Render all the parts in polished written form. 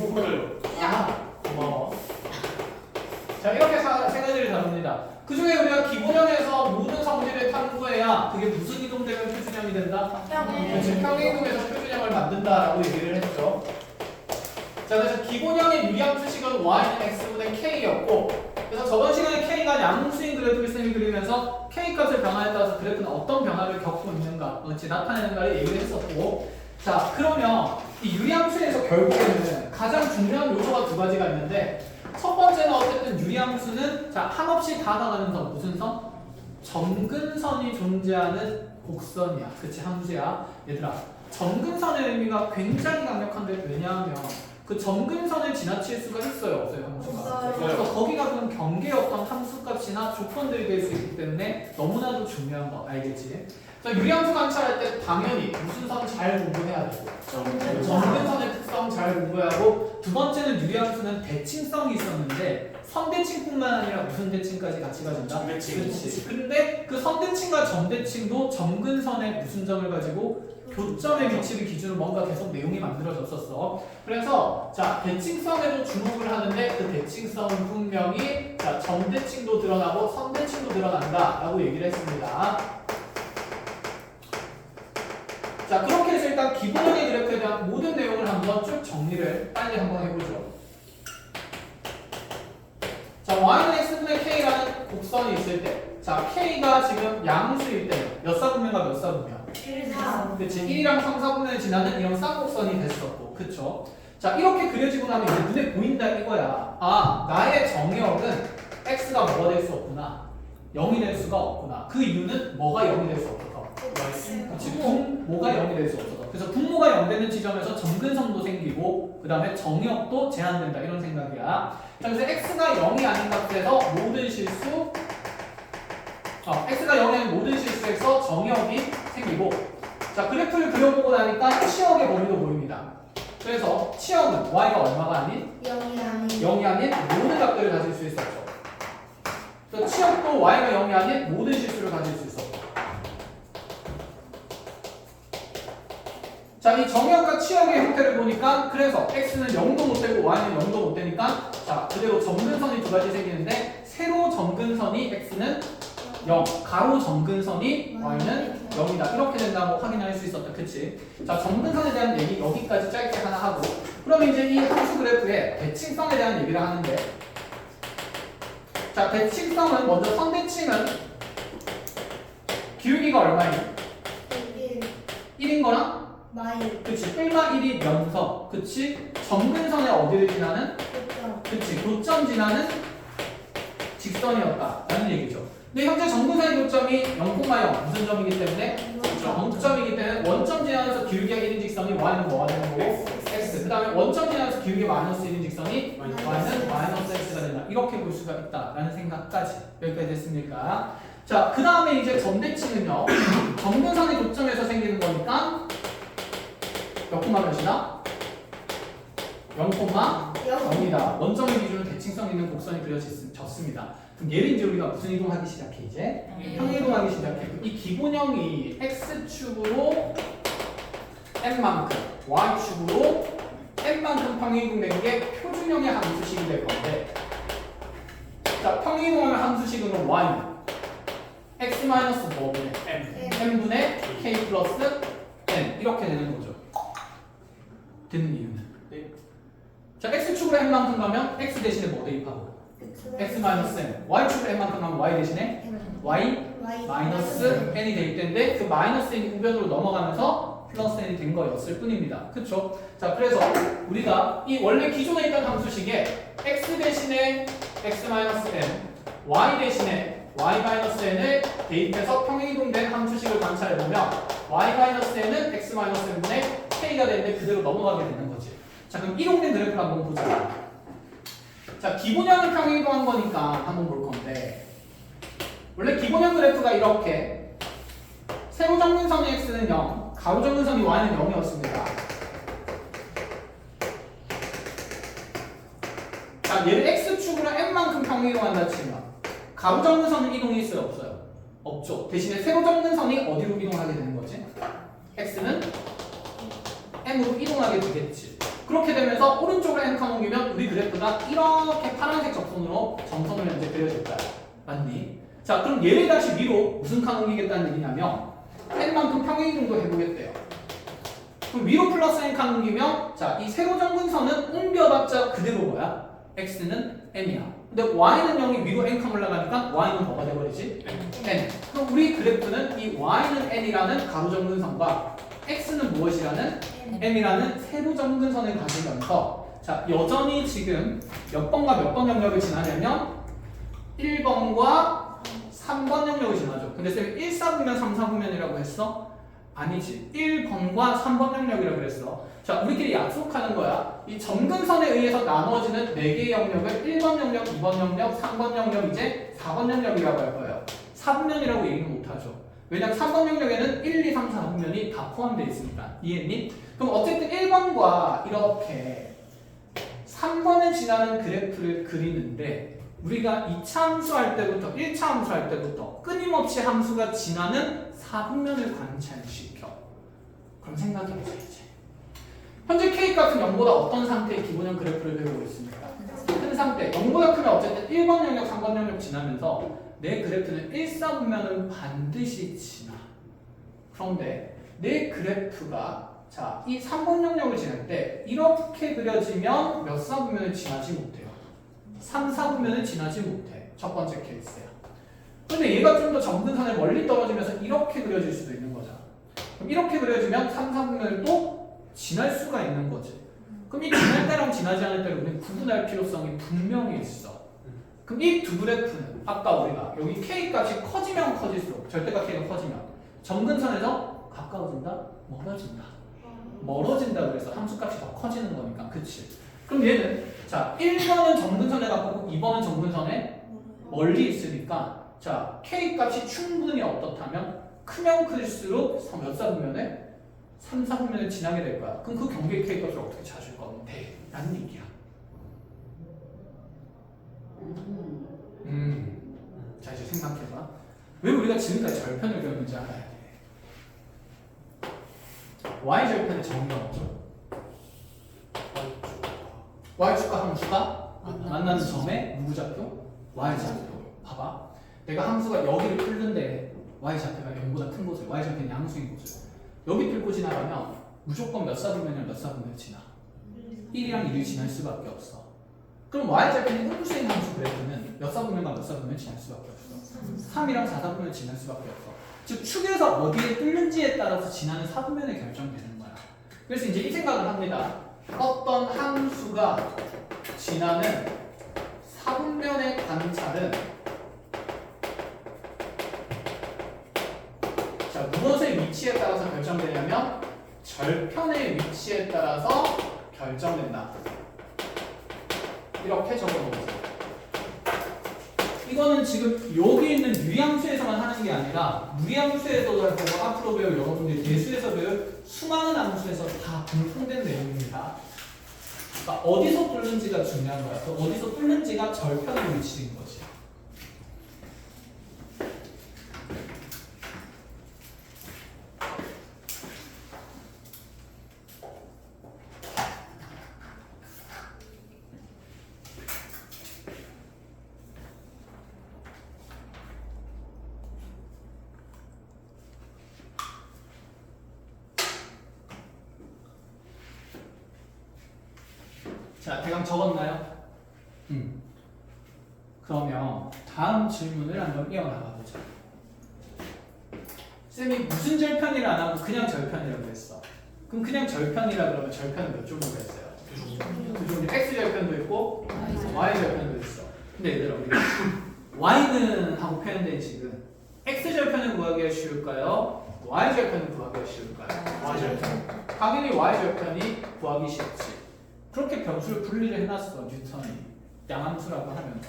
고마워요. 고마워. 자, 이렇게 세 가지를 다룹니다. 그 중에 우리가 기본형에서 모든 성질을 탐구해야 그게 무슨 이동되면 표준형이 된다? 그렇지, 평행이동에서 표준형을 만든다라고 얘기를 했죠. 자, 그래서 기본형의 유리함수식은 y는 x분의 k였고, 그래서 저번 시간에 k가 양수인 그래프를 쌤이 그리면서 k 값의 변화에 따라서 그래프는 어떤 변화를 겪고 있는가, 나타내는가를 얘기를 했었고, 자, 그러면 이 유리함수에서 결국에는 가장 중요한 요소가 두 가지가 있는데, 첫 번째는 어쨌든 유리함수는 자, 한없이 다가가는 선, 무슨 선? 점근선이 존재하는 곡선이야. 그치, 함수야. 얘들아, 점근선의 의미가 굉장히 강력한데, 왜냐하면 그 점근선을 지나칠 수가 있어요, 없어요, 함수가? 그래서 거기가 그럼 경계의 어떤 함수값이나 조건들이 될 수 있기 때문에 너무나도 중요한 거 알겠지? 자, 유리함수 관찰할 때 당연히 무슨 선 잘 공부해야 되고, 점근선의 특성 잘 공부하고, 두 번째는 유리함수는 대칭성이 있었는데 선대칭뿐만 아니라 무슨 대칭까지 같이 가진다? 점대칭. 그렇지. 근데 그 선대칭과 점대칭도 점근선의 무슨 점을 가지고 교점의 위치를 기준으로 뭔가 계속 내용이 만들어졌었어. 그래서 자, 대칭성에도 주목을 하는데 그 대칭성은 분명히 자, 점대칭도 드러나고 선대칭도 드러난다라고 얘기를 했습니다. 자, 그렇게 해서 일단 기본형의 그래프에 대한 모든 내용을 한번 쭉 정리를 빨리 한번 해보죠. 자, y는 x분의 k라는 곡선이 있을 때, 자, k가 지금 양수일 때 몇 사분면과 몇 사분면? 1, 4. 그치, 1이랑 3, 4분면을 지나는 이런 쌍곡선이 됐었고, 그쵸? 자, 이렇게 그려지고 나면 이제 눈에 보인다 이거야. 아, 나의 정의역은 x가 뭐가 될 수 없구나, 0이 될 수가 없구나. 그 이유는 뭐가 0이 될 수 없어서? 그치, 분모가 0이 될 수 없어서. 그래서 분모가 0 되는 지점에서 점근선도 생기고 그 다음에 정의역도 제한된다, 이런 생각이야. 자, 그래서 x가 0이 아닌 값에서 모든 실수, x가 0이 아닌 모든 실수에서 정의역이 생기고, 자, 그래프를 그려보고 나니까 치역의 범위도 보입니다. 그래서 치역은 y가 얼마가 아닌? 0이 아닌 모든 값들을 가질 수 있었죠. 그래서 치역도 y가 0이 아닌 모든 실수를 가질 수 있었고, 자, 이 정의역과 치역의 형태를 보니까 그래서 x는 0도 못 되고 y는 0도 못 되니까 자, 그대로 점근선이 두 가지 생기는데 세로 점근선이 x는 0, 가로 점근선이 y는 0이다. 이렇게 된다고 확인할 수 있었다. 그치? 자, 점근선에 대한 얘기 여기까지 짧게 하나 하고, 그러면 이제 이 함수 그래프의 대칭성에 대한 얘기를 하는데, 자, 대칭성은 먼저 선대칭은 기울기가 얼마예요? 1인 거랑? 그치, 1마 1이 면서, 그치? 점근선에 어디를 지나는? 그치, 교점 지나는 직선이었다 라는 얘기죠. 근데 현재 점근선의 교점이 0,0 무슨 점이기 때문에? 0점이기 때문에 원점 지나면서 기울기가 1인 직선이 y는 뭐가 되는 거고? x. 그 다음에 원점 지나면서 기울기가 마이너스 1인 직선이 y는 마이너스 x가 된다. 이렇게 볼 수가 있다 라는 생각까지 여기까지 됐습니까? 자, 그 다음에 이제 점대칭은요, 점근선의 교점에서 생기는 거니까 몇 콤마 몇이다? 0,0이다. 원점의 기준으로 대칭성 있는 곡선이 그려졌습니다. 그럼 얘를 이제 우리가 무슨 이동하기 시작해? 이제 평이동하기 시작해. 이 기본형이 x축으로 n만큼, y축으로 n만큼 평이동된 게 표준형의 함수식이 될 건데, 자, 평이동하면 함수식으로 y는 x-뭐분의 n분의 k 플러스 n 이렇게 되는 거죠. 되는 이유는? 자, x축으로 n만큼 가면 x 대신에 뭐 대입하고? x-n. y축으로 n만큼 가면 y 대신에 y 마이너스 n이 대입되는데 그 마이너스 n이 우변으로 넘어가면서 플러스 n이 된 거였을 뿐입니다. 그쵸? 자, 그래서 우리가 이 원래 기존에 있던 함수식에 x 대신에 x-n, y 대신에 y-n을 대입해서 평행이동된 함수식을 관찰해보면 y-n은 x-n분의 k가 되는데 그대로 넘어가게 되는 거지. 자, 그럼 이동된 그래프를 한번 보자. 자, 기본형을 평행이동한 거니까 한번 볼 건데, 원래 기본형 그래프가 이렇게 세로 점근선이 x는 0, 가로 점근선이 y는 0이었습니다. 자, 얘를 x축으로 n만큼 평행이동한다 치면 가로 점근선은 이동이 있어요, 없어요? 없죠. 대신에 세로 점근선이 어디로 이동하게 되는 거지? x는 n으로 이동하게 되겠지. 그렇게 되면서 오른쪽으로 n 칸 옮기면 우리 그래프가 이렇게 파란색 적선으로 점선으로 이제 그려질 거야. 맞니? 자, 그럼 얘를 다시 위로 무슨 칸 옮기겠다는 얘기냐면 n만큼 평행이동도 해보겠대요. 그럼 위로 플러스 n 칸 옮기면 자, 이 세로 정근선은 옮겨봤자 그대로 뭐야? x는 m이야. 근데 y는 0이 위로 n 칸 올라가니까 y는 뭐가 돼버리지? n. 그럼 우리 그래프는 이 y는 n이라는 가로 정근선과 x는 무엇이라는 m이라는 세로 정근선을 가지면서 자, 여전히 지금 몇 번과 몇 번 영역을 지나냐면 1번과 3번 영역을 지나죠. 근데 쌤이 1, 4분면 3, 4분면이라고 했어? 아니지. 1번과 3번 영역이라고 그랬어. 자, 우리끼리 약속하는 거야. 이 점근선에 의해서 나눠지는 4개의 영역을 1번 영역, 2번 영역, 3번 영역, 이제 4번 영역이라고 할 거예요. 4분면이라고 얘기는 못하죠. 왜냐면 3번 영역에는 1, 2, 3, 4분면이 다 포함되어 있으니까. 이해했니? 그럼 어쨌든 1번과 이렇게 3번을 지나는 그래프를 그리는데 우리가 2차 함수할 때부터 1차 함수할 때부터 끊임없이 함수가 지나는 4분면을 관찰시켜. 그럼 생각해보세요. 현재 K 값은 0보다 어떤 상태의 기본형 그래프를 배우고 있습니까? 큰 상태. 0보다 크면 어쨌든 1번 영역, 3번 영역 지나면서 내 그래프는 1, 4분면은 반드시 지나. 그런데 내 그래프가 자, 이 3번 영역을 지날 때 이렇게 그려지면 몇 4분면을 지나지 못해요. 3, 4분면을 지나지 못해. 첫 번째 케이스야. 근데 얘가 좀 더 점근선에 멀리 떨어지면서 이렇게 그려질 수도 있는 거잖아. 그럼 이렇게 그려지면 3, 4분면을 또 지날 수가 있는 거지. 그럼 이 지날 때랑 지나지 않을 때를 우리는 구분할 필요성이 분명히 있어. 그럼 이 두 그래프는 아까 우리가 여기 K 값이 커지면 커질수록 절대값 K가 커지면 점근선에서 가까워진다? 멀어진다. 멀어진다 그래서 함수값이 더 커지는 거니까. 그치? 그럼 얘는 자 1번은 점근선에 가깝고 2번은 점근선에 멀리 있으니까 자 K 값이 충분히 어떻다면 크면 클수록 몇 사분면에 3, 4분면을 지나게 될 거야. 그럼 그 경계의 K 값을 어떻게 찾을 건데? 라는 얘기야. 자 이제 생각해봐. 왜 우리가 지금까지 절편을 배웠는지 알아야 돼. Y절편의 정의가 뭐죠? Y축과 함수가 만나는 점에 누구 좌표? Y좌표. 봐봐. 내가 함수가 여기를 뚫는데 Y좌표가 0보다 큰 곳을 Y절편이 함수인 곳을 여기 뚫고 지나가면 무조건 몇 사분면이랑 몇 사분면을 지나? 1이랑 1을 지날 수밖에 없어. 그럼 Y절편이 음수인 함수 그래프는 몇 사분면과 몇 사분면을 지날 수밖에 없어? 3이랑 4사분면을 지날 수밖에 없어. 즉 축에서 어디에 뚫는지에 따라서 지나는 사분면이 결정되는 거야. 그래서 이제 이 생각을 합니다. 어떤 함수가 지나는 사분면의 관찰은 자 무엇의 위치에 따라서 결정되냐면 절편의 위치에 따라서 결정된다. 이렇게 적어놓으세요. 이거는 지금 여기 있는 유리함수에서만 하는 게 아니라 무리함수에서도 할 거고 앞으로 배울 여러분들이 예수에서 배울 수많은 함수에서 다 공통된 내용입니다. 그러니까 어디서 뚫는지가 중요한 거야. 그 어디서 뚫는지가 절편의 위치인 거지. 자, 대강 적었나요? 그러면 다음 질문을 한번 이어나가 보자. 쌤이 무슨 절편이라 안 하고 그냥 절편이라고 했어. 그럼 그냥 절편이라 그러면 절편은 몇 종류가 있어요? 두 종류. X절편도 있고 Y절편도 있어. 근데 얘들아 우리가 Y는 하고 표현된 식은 X절편을 구하기가 쉬울까요? Y절편을 구하기가 쉬울까요? Y절편. 당연히 Y절편이 구하기 쉽지. 그렇게 변수를 분리를 해놨어 뉴턴이 양함수라고 하면서.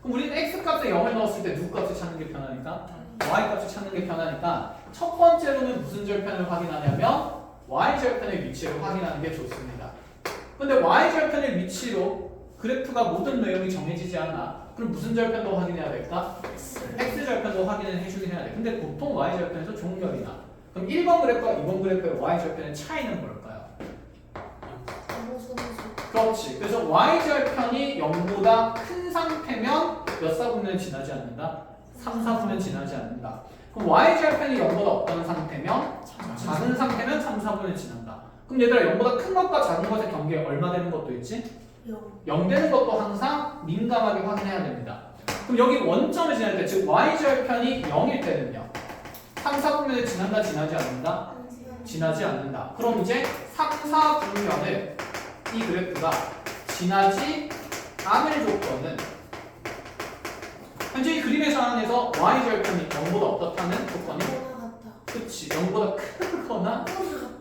그럼 우리는 x값에 0을 넣었을 때 누구 값을 찾는 게 편하니까? y값을 찾는 게 편하니까 첫 번째로는 무슨 절편을 확인하냐면 y절편의 위치를 확인하는 게 좋습니다. 근데 y절편의 위치로 그래프가 모든 내용이 정해지지 않아. 그럼 무슨 절편도 확인해야 될까? x절편도 확인을 해주긴 해야 돼. 근데 보통 y절편에서 종결이 나. 그럼 1번 그래프와 2번 그래프의 y절편의 차이는 뭘까요? 그렇지. 그래서 y절편이 0보다 큰 상태면 몇 사분면 지나지 않는다? 3, 4분면 지나지 않는다. 그럼 y절편이 0보다 없다는 상태면 작은 상태면 3, 4분면 지난다. 그럼 얘들아 0보다 큰 것과 작은 것의 경계에 얼마 되는 것도 있지? 0 되는 것도 항상 민감하게 확인해야 됩니다. 그럼 여기 원점을 지날 때, 즉 y절편이 0일 때는요 3, 4분면에 지난다, 지나지 않는다? 지나지 않는다. 그럼 이제 3, 4분면을 이 그래프가 지나지 않을 조건은 현재 이 그림에서 한해서 y절편이 0보다 어떻다는 조건이? 그치, 0보다 크거나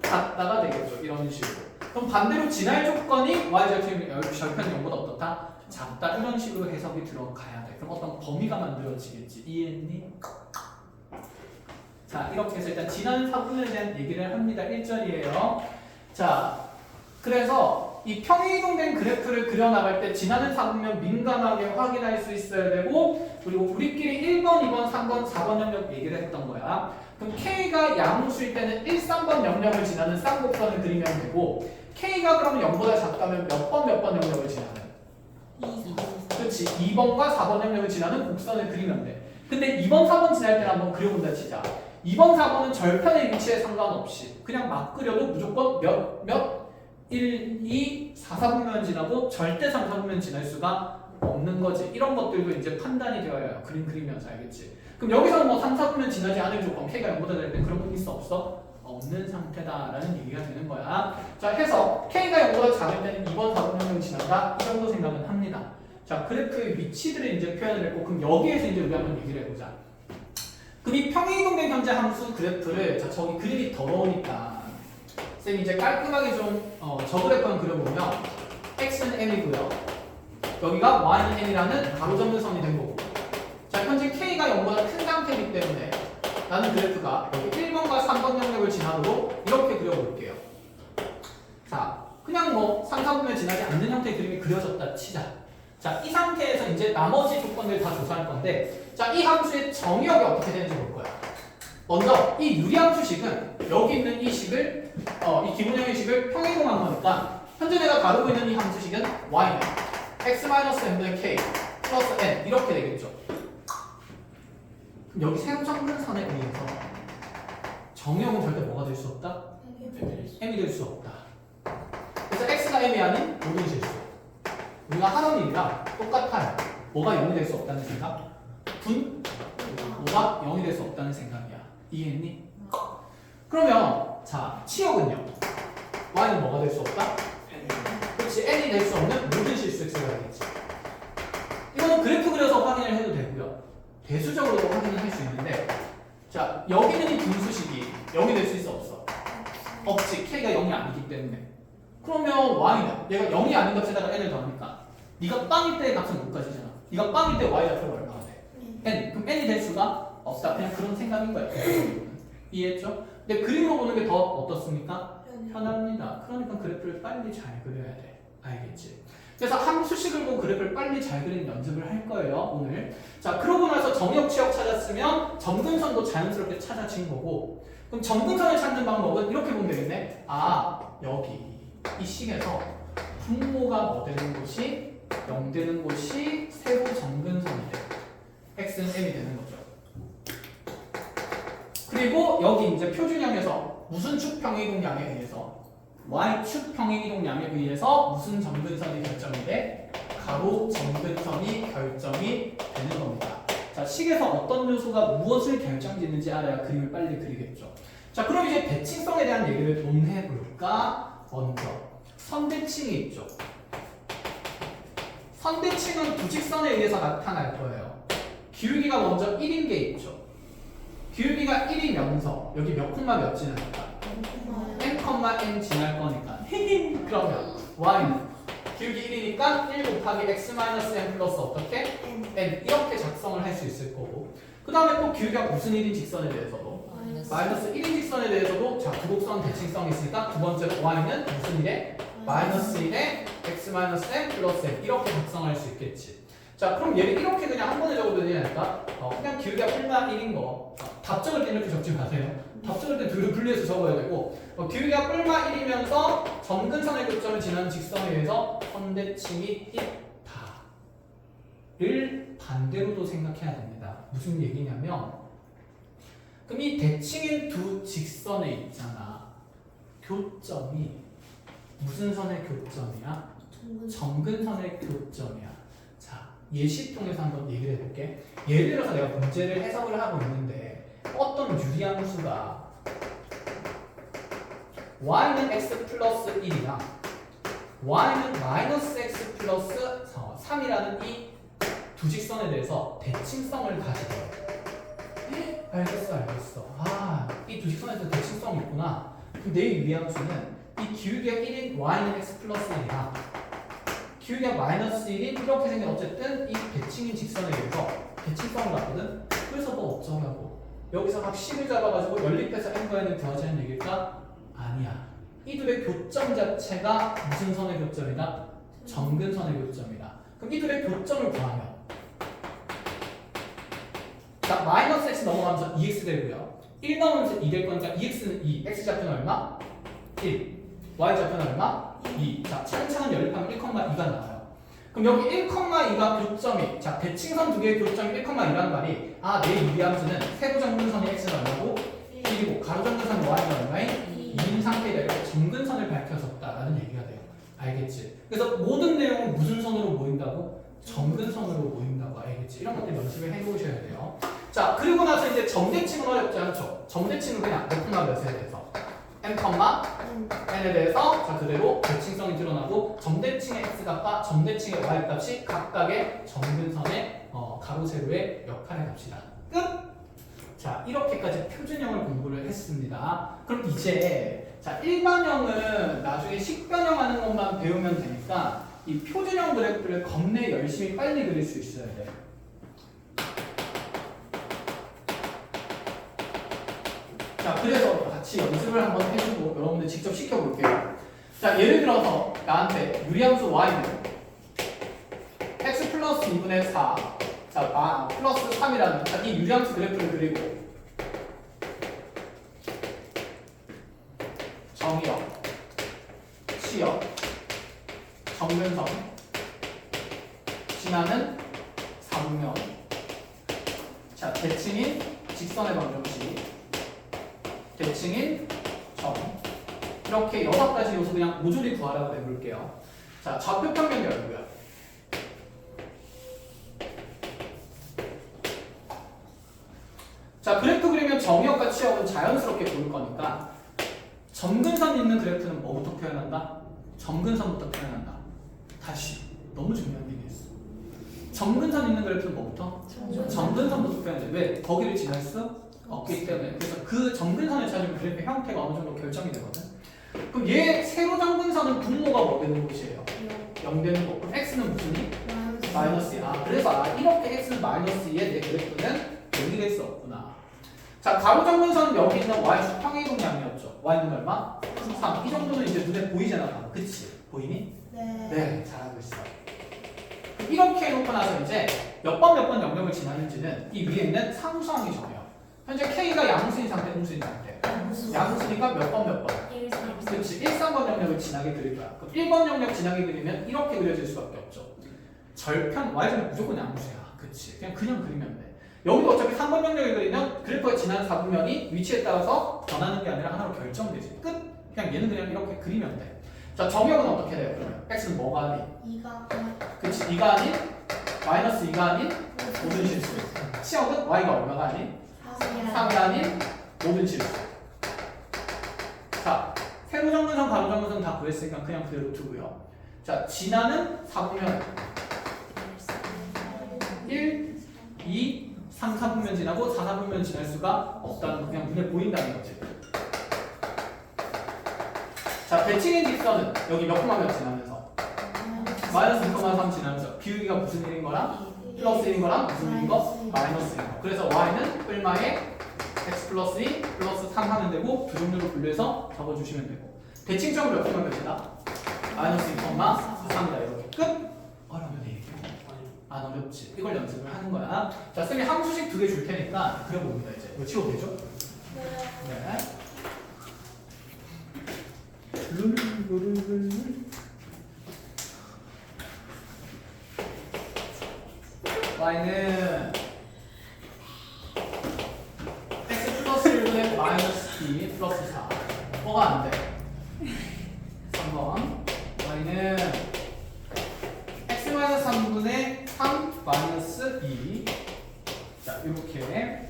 같다가 되겠죠. 이런 식으로. 그럼 반대로 지날 조건이 y절편이 0보다 어떻다? 작다. 이런 식으로 해석이 들어가야 돼. 그럼 어떤 범위가 만들어지겠지. 이해했니? 자, 이렇게 해서 일단 지난 사분에 대한 얘기를 합니다. 1절이에요. 자, 그래서 이 평행이동된 그래프를 그려나갈 때 지나는 사분면 민감하게 확인할 수 있어야 되고, 그리고 우리끼리 1번, 2번, 3번, 4번 영역 얘기를 했던 거야. 그럼 K가 양수일 때는 1, 3번 영역을 지나는 쌍곡선을 그리면 되고, K가 그러면 0보다 작다면 몇 번 영역을 지나는? 2, 4. 그렇지. 2번과 4번 영역을 지나는 곡선을 그리면 돼. 근데 2번, 4번 지날 때는 한번 그려본다 치자. 2번, 4번은 절편의 위치에 상관없이 그냥 막 그려도 무조건 몇 1, 2, 4, 4분면 지나고 절대 3, 4분면 지날 수가 없는 거지. 이런 것들도 이제 판단이 되어야 해요. 그림 그리면서 알겠지? 그럼 여기서는 뭐 3, 4분면 지나지 않을 조건 K가 0보다 될 때 그런 거 있어 없어? 없는 상태다라는 얘기가 되는 거야. 자, 해서 K가 0보다 작을 때는 2번, 4분면 지난다. 이 정도 생각은 합니다. 자, 그래프의 위치들을 이제 표현을 했고, 그럼 여기에서 이제 우리 한번 얘기를 해보자. 그럼 이 평행이동된 현재 함수 그래프를, 자, 저기 그림이 더러우니까 쌤이 이제 깔끔하게 좀 저 그래프만 그려보면 x는 m이고요. 여기가 y는 n이라는 가로점근선이 된 거고. 자, 현재 k가 0보다 큰 상태이기 때문에 나는 그래프가 여기 1번과 3번 영역을 지나도록 이렇게 그려볼게요. 자, 그냥 뭐 3, 4분면 지나지 않는 형태의 그림이 그려졌다 치자. 자, 이 상태에서 이제 나머지 조건들 다 조사할 건데, 자, 이 함수의 정의역이 어떻게 되는지 볼 거야. 먼저 이 유리함수식은 여기 있는 이 식을 이 기본형의 식을 평행이동한 거니까 현재 내가 다루고 있는 이 함수식은 y는 x-m분의 k 플러스 n 이렇게 되겠죠. 그럼 여기 세우정근선에 의해서 정의역은 절대 뭐가 될 수 없다? m이 될 수 없다. 그래서 x가 m이 아닌 모든 실수. 우리가 하던 일이랑 똑같아요. 뭐가 0이 될 수 없다는 생각? 분? 뭐가 0이 될 수 없다는 생각이야. 이해했니? 그러면 자, 치역은요? y는 뭐가 될 수 없다? 그렇지, n이 될 수 없는 모든 실수 x가 되겠지. 이거는 그래프 그려서 확인을 해도 되고요. 대수적으로도 확인을 할 수 있는데, 자, 여기는 이 분수식이 0이 될 수 있어 없어? 없지. k가 0이 아니기 때문에. 그러면 y는 얘가 0이 아닌 값에다가 n을 더하니까 네가 빵일 때의 값은 못 가지잖아. 네가 빵일 때 y 좌표가 얼마가 돼? n. 그럼 n이 될 수가 없다. 그냥 그런 생각인 거야. 이해했죠? 근데 그림으로 보는 게 더 어떻습니까? 편합니다. 그러니까 그래프를 빨리 잘 그려야 돼. 알겠지? 그래서 함수식을 보고 그래프를 빨리 잘 그리는 연습을 할 거예요, 오늘. 자, 그러고 나서 정역, 치역 찾았으면 점근선도 자연스럽게 찾아진 거고, 그럼 점근선을 찾는 방법은 이렇게 보면 되겠네. 아, 여기 이 식에서 분모가 뭐 되는 곳이 0 되는 곳이 세부 점근선이 돼. x는 m이 되는 거죠. 그리고 여기 이제 표준형에서 무슨 축 평행이동량에 의해서 y축 평행이동량에 의해서 무슨 점근선이 결정이 돼? 가로 점근선이 결정이 되는 겁니다. 자, 식에서 어떤 요소가 무엇을 결정짓는지 알아야 그림을 빨리 그리겠죠. 자, 그럼 이제 대칭성에 대한 얘기를 좀 해볼까? 먼저 선대칭이 있죠. 선대칭은 두 직선에 의해서 나타날 거예요. 기울기가 먼저 1인 게 있죠. 기울기가 1이면서 여기 몇 콤마 몇 지나니까? n, 지날 거니까. 그러면 y는 기울기 1이니까 1 곱하기 x-n 플러스 어떻게? n 이렇게 작성을 할 수 있을 거고, 그 다음에 또 기울기가 무슨 1인 직선에 대해서도 마이너스 1인 직선에 대해서도 자, 두 곡선 대칭성이 있으니까 두 번째로 y는 무슨 1에? 마이너스 1에 x-n 플러스 n 이렇게 작성할 수 있겠지. 자, 그럼 얘를 이렇게 그냥 한 번에 적어도 되지 않을까? 그냥 기울기가 1만 1인 거 답적을 때 이렇게 적지 마세요. 답적을 때 둘을 분리해서 적어야 되고 기울기가 뿔마 1이면서 점근선의 교점을 지나는 직선에 의해서 선대칭이 있다를 반대로도 생각해야 됩니다. 무슨 얘기냐면 그럼 이 대칭인 두 직선에 있잖아. 교점이 무슨 선의 교점이야? 점근선의 교점이야. 자, 예시 통해서 한번 얘기를 해볼게. 예를 들어서 내가 문제를 해석을 하고 있는데 어떤 유리함수가 y는 x 플러스 1이랑 y는 마이너스 x 플러스 3이라는 이 두 직선에 대해서 대칭성을 가지고 알겠어. 아, 이 두 직선에서 대칭성이 있구나. 그럼 내 유리함수는 이 기울기가 1인 y는 x 플러스 1이랑 기울기가 마이너스 1인 이렇게 생긴 어쨌든 이 대칭인 직선에 의해서 대칭성을 갖거든. 그래서 뭐 어쩌라고 여기서 각 10을 잡아가지고 연립해서 n과n을 더하자는 얘기일까? 아니야. 이 둘의 교점 자체가 무슨 선의 교점이다? 점근선의 교점이다. 그럼 이 둘의 교점을 구하면 자, 마이너스 x 넘어가면서 2x 되고요. 1 넘으면서 2 될 거니까 2x는 2, x 좌표는 얼마? 1, y 좌표는 얼마? 2. 자, 차근차근 연립하면 1,2가 나와요. 그럼 여기 1,2가 교점이, 자, 대칭선 두 개의 교점이 1,2라는 말이 내 유리함수는 세부점근선이 x는 얼마고 1이고 가로점근선이 y는 얼마인 2인 상태에다 이렇게 점근선을 밝혀줬다라는 얘기가 돼요. 알겠지? 그래서 모든 내용은 무슨 선으로 모인다고? 점근선으로 모인다고. 알겠지? 이런 것들 연습을 해보셔야 돼요. 자, 그리고 나서 이제 점대칭은 어렵지 않죠? 점대칭은 그냥 몇 몇에 대해서 m, n에 대해서 자 그대로 대칭성이 드러나고 점대칭의 x값과 점대칭의 y값이 각각의 점근선의 가로 세로의 역할의 값이다. 끝! 자, 이렇게까지 표준형을 공부를 했습니다. 그럼 이제 자 일반형은 나중에 식변형하는 것만 배우면 되니까 이 표준형 그래프를 겁내 열심히 빨리 그릴 수 있어야 돼. 자, 그래서 같이 연습을 한번 해주고 여러분들 직접 시켜볼게요. 자, 예를 들어서 나한테 유리함수 y는 x 플러스 2분의 4 자, 플러스 3이라는 자, 이 유리함수 그래프를 그리고 정의역, 치역, 점근선 지나는 4분면 자, 대칭인 직선의 방정식 대칭인 점 이렇게 6가지 요소 그냥 모조리 구하라고 내볼게요. 자, 좌표 평면 열고요. 자, 그래프 그리면 정의역과 치역은 자연스럽게 보일 거니까 점근선 있는 그래프는 뭐부터 표현한다? 점근선부터 표현한다. 다시 너무 중요한 얘기 있어. 점근선 있는 그래프는 뭐부터? 점근선부터 표현해. 왜? 거기를 지날 수 없기 때문에. 그래서 그 점근선을 찾으면 그래프의 형태가 어느 정도 결정이 되거든. 그럼 얘 세로 점근선은 분모가 뭐 되는 곳이에요? 0 되는 거. 그럼 x는 무슨 이? 마이너스 2. 그래서 이렇게 x는 마이너스 2에 내 그래프는 여기 될 수 없구나. 자, 가로 점근선은 여기 있는 y 평행이동량이었죠. y는 얼마? 3. 이 정도는 이제 눈에 보이잖아. 그치? 보이니? 네, 잘하고 있어. 이렇게 해놓고 나서 이제 몇 번 영역을 지나는지는 이 위에 있는 상수항이 정해요. 현재 K가 양수인 상태, 음수인 상태. 양수니까 몇 번? 그렇지. 1, 3번 영역을 지나게 그릴 거야. 그럼 1번 영역 지나게 그리면 이렇게 그려질 수밖에 없죠. 절편, y좌는 무조건 양수야. 그치. 그냥 그리면 돼. 여기도 어차피 3번 영역을 그리면 그래프가 지난 4분면이 위치에 따라서 변하는 게 아니라 하나로 결정되지. 끝! 그냥 얘는 그냥 이렇게 그리면 돼. 자, 정역은 어떻게 돼요? 그러면 x는 뭐가 아닌? 2가 그치. 2가 아닌? 마이너스 2가 아닌? 모든 실수. 치역은 y가 얼마가 아닌? 3이 아닌? 모든 실수. 자, 세로 점근선, 가로 점근선 다 구했으니까 그냥 그대로 두고요. 자, 지나는 4분면 1, 2, 3, 4분면 지나고 4, 4분면 지날 수가 없다는 거 그냥 눈에 보인다는 거지. 자, 대칭인 직선은 여기 몇 콤마 몇 지나면서 마이너스 2,3 지나면서 기울기가 무슨 일인 거랑 플러스 1인 거랑 무슨 일인 거? 마이너스 1인 거. 그래서 y는 뿔마에 x 플러스 2 플러스 3 하면 되고 두 종류로 분류해서 적어주시면 되고 대칭점은 몇 콤마 몇이다? 마이너스 2,3이다. 이렇게 끝! 어려우면 얘기해. 안 어렵지. 이걸 연습을 하는 거야. 자, 쌤이 함수식 2개 줄 테니까 그려봅니다. 이제 이거 치워도 되죠? 네. 네. y는 x 플러스 1분의 마이너스 2 플러스 4. 뭐가 안 돼? 3번. y는 x 마이너스 3분의 3 마이너스 2. 자, 이렇게.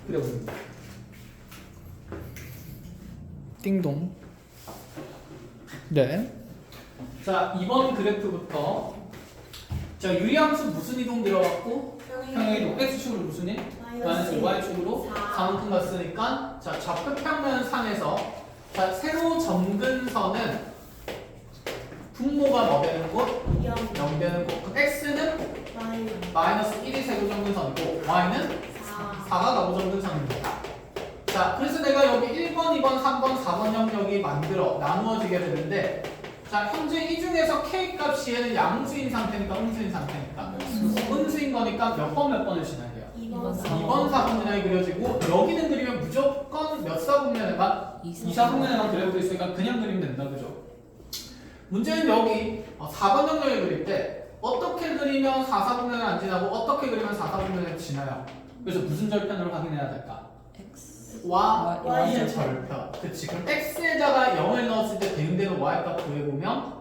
그려봅니다. 띵동. 네. 자, 이번 그래프부터 자, 유리함수 무슨 이동 들어갔고 평행이동 x축으로 무슨 일? 마이너스 y축으로 4만큼 갔으니까 자, 좌표평면 상에서 자, 세로 점근선은 분모가 뭐 되는 곳? 0 되는 곳. 그럼 x는 마이너스 1이 세로 점근선이고 y는 4가 가로 점근선입니다. 자, 그래서 내가 여기 1번, 2번, 3번, 4번 영역이 만들어 나누어지게 되는데 자, 현재 이 중에서 k 값이 얘는 양수인 상태니까 음수인 상태니까 음수인 거니까 몇 번을 지나게요? 2번 4번 지나게 그려지고 여기는 그리면 무조건 몇 사분면에만 2, 4분면에만 그려도 있으니까 그냥 그리면 된다. 그죠? 문제는 여기 4번 영역을 그릴 때 어떻게 그리면 4, 4분면을 안 지나고 어떻게 그리면 4, 4분면을 지나요? 그래서 무슨 절편으로 확인해야 될까? 와 Y의 절편. 그치. 그럼 X에다가 0을 넣었을 때 대응되는 Y값 구해보면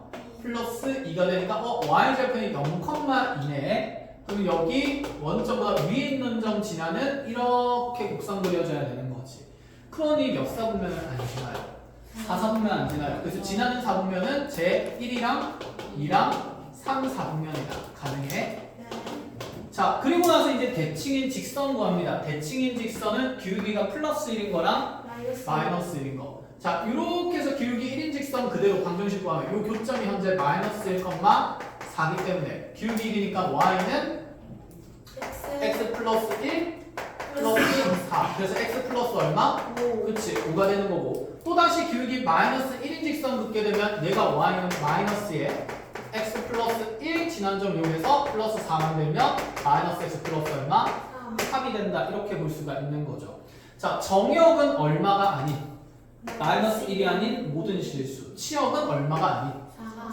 플러스 2가 되니까 Y 절편이 0,2네. 그럼 여기 원점보다 위에 있는 점 지나는 이렇게 곡선 그려줘야 되는 거지. 그러니 몇 사분면을 안 지나요? 4사분면 안 지나요. 그래서 지나는 사분면은 제 1이랑 2랑 3, 4분면이다. 가능해? 자, 그리고 나서 이제 대칭인 직선 구합니다. 대칭인 직선은 기울기가 플러스 1인 거랑 마이너스 1인 거. 자, 이렇게 해서 기울기 1인 직선 그대로 방정식 구하면 이 교점이 현재 마이너스 1,4기 때문에 기울기 1이니까 y는 x 플러스 1 플러스 4. 그래서 x 플러스 얼마? 5. 그치, 5가 되는 거고. 또다시 기울기 마이너스 1인 직선 긋게 되면 얘가 y는 마이너스에 x 플러스 1 지난 점 이용해서 플러스 4 만들면 마이너스 x 플러스 얼마? 3이 된다. 이렇게 볼 수가 있는 거죠. 자, 정역은 얼마가 아닌 마이너스 1이 아닌 모든 실수. 치역은 얼마가 아닌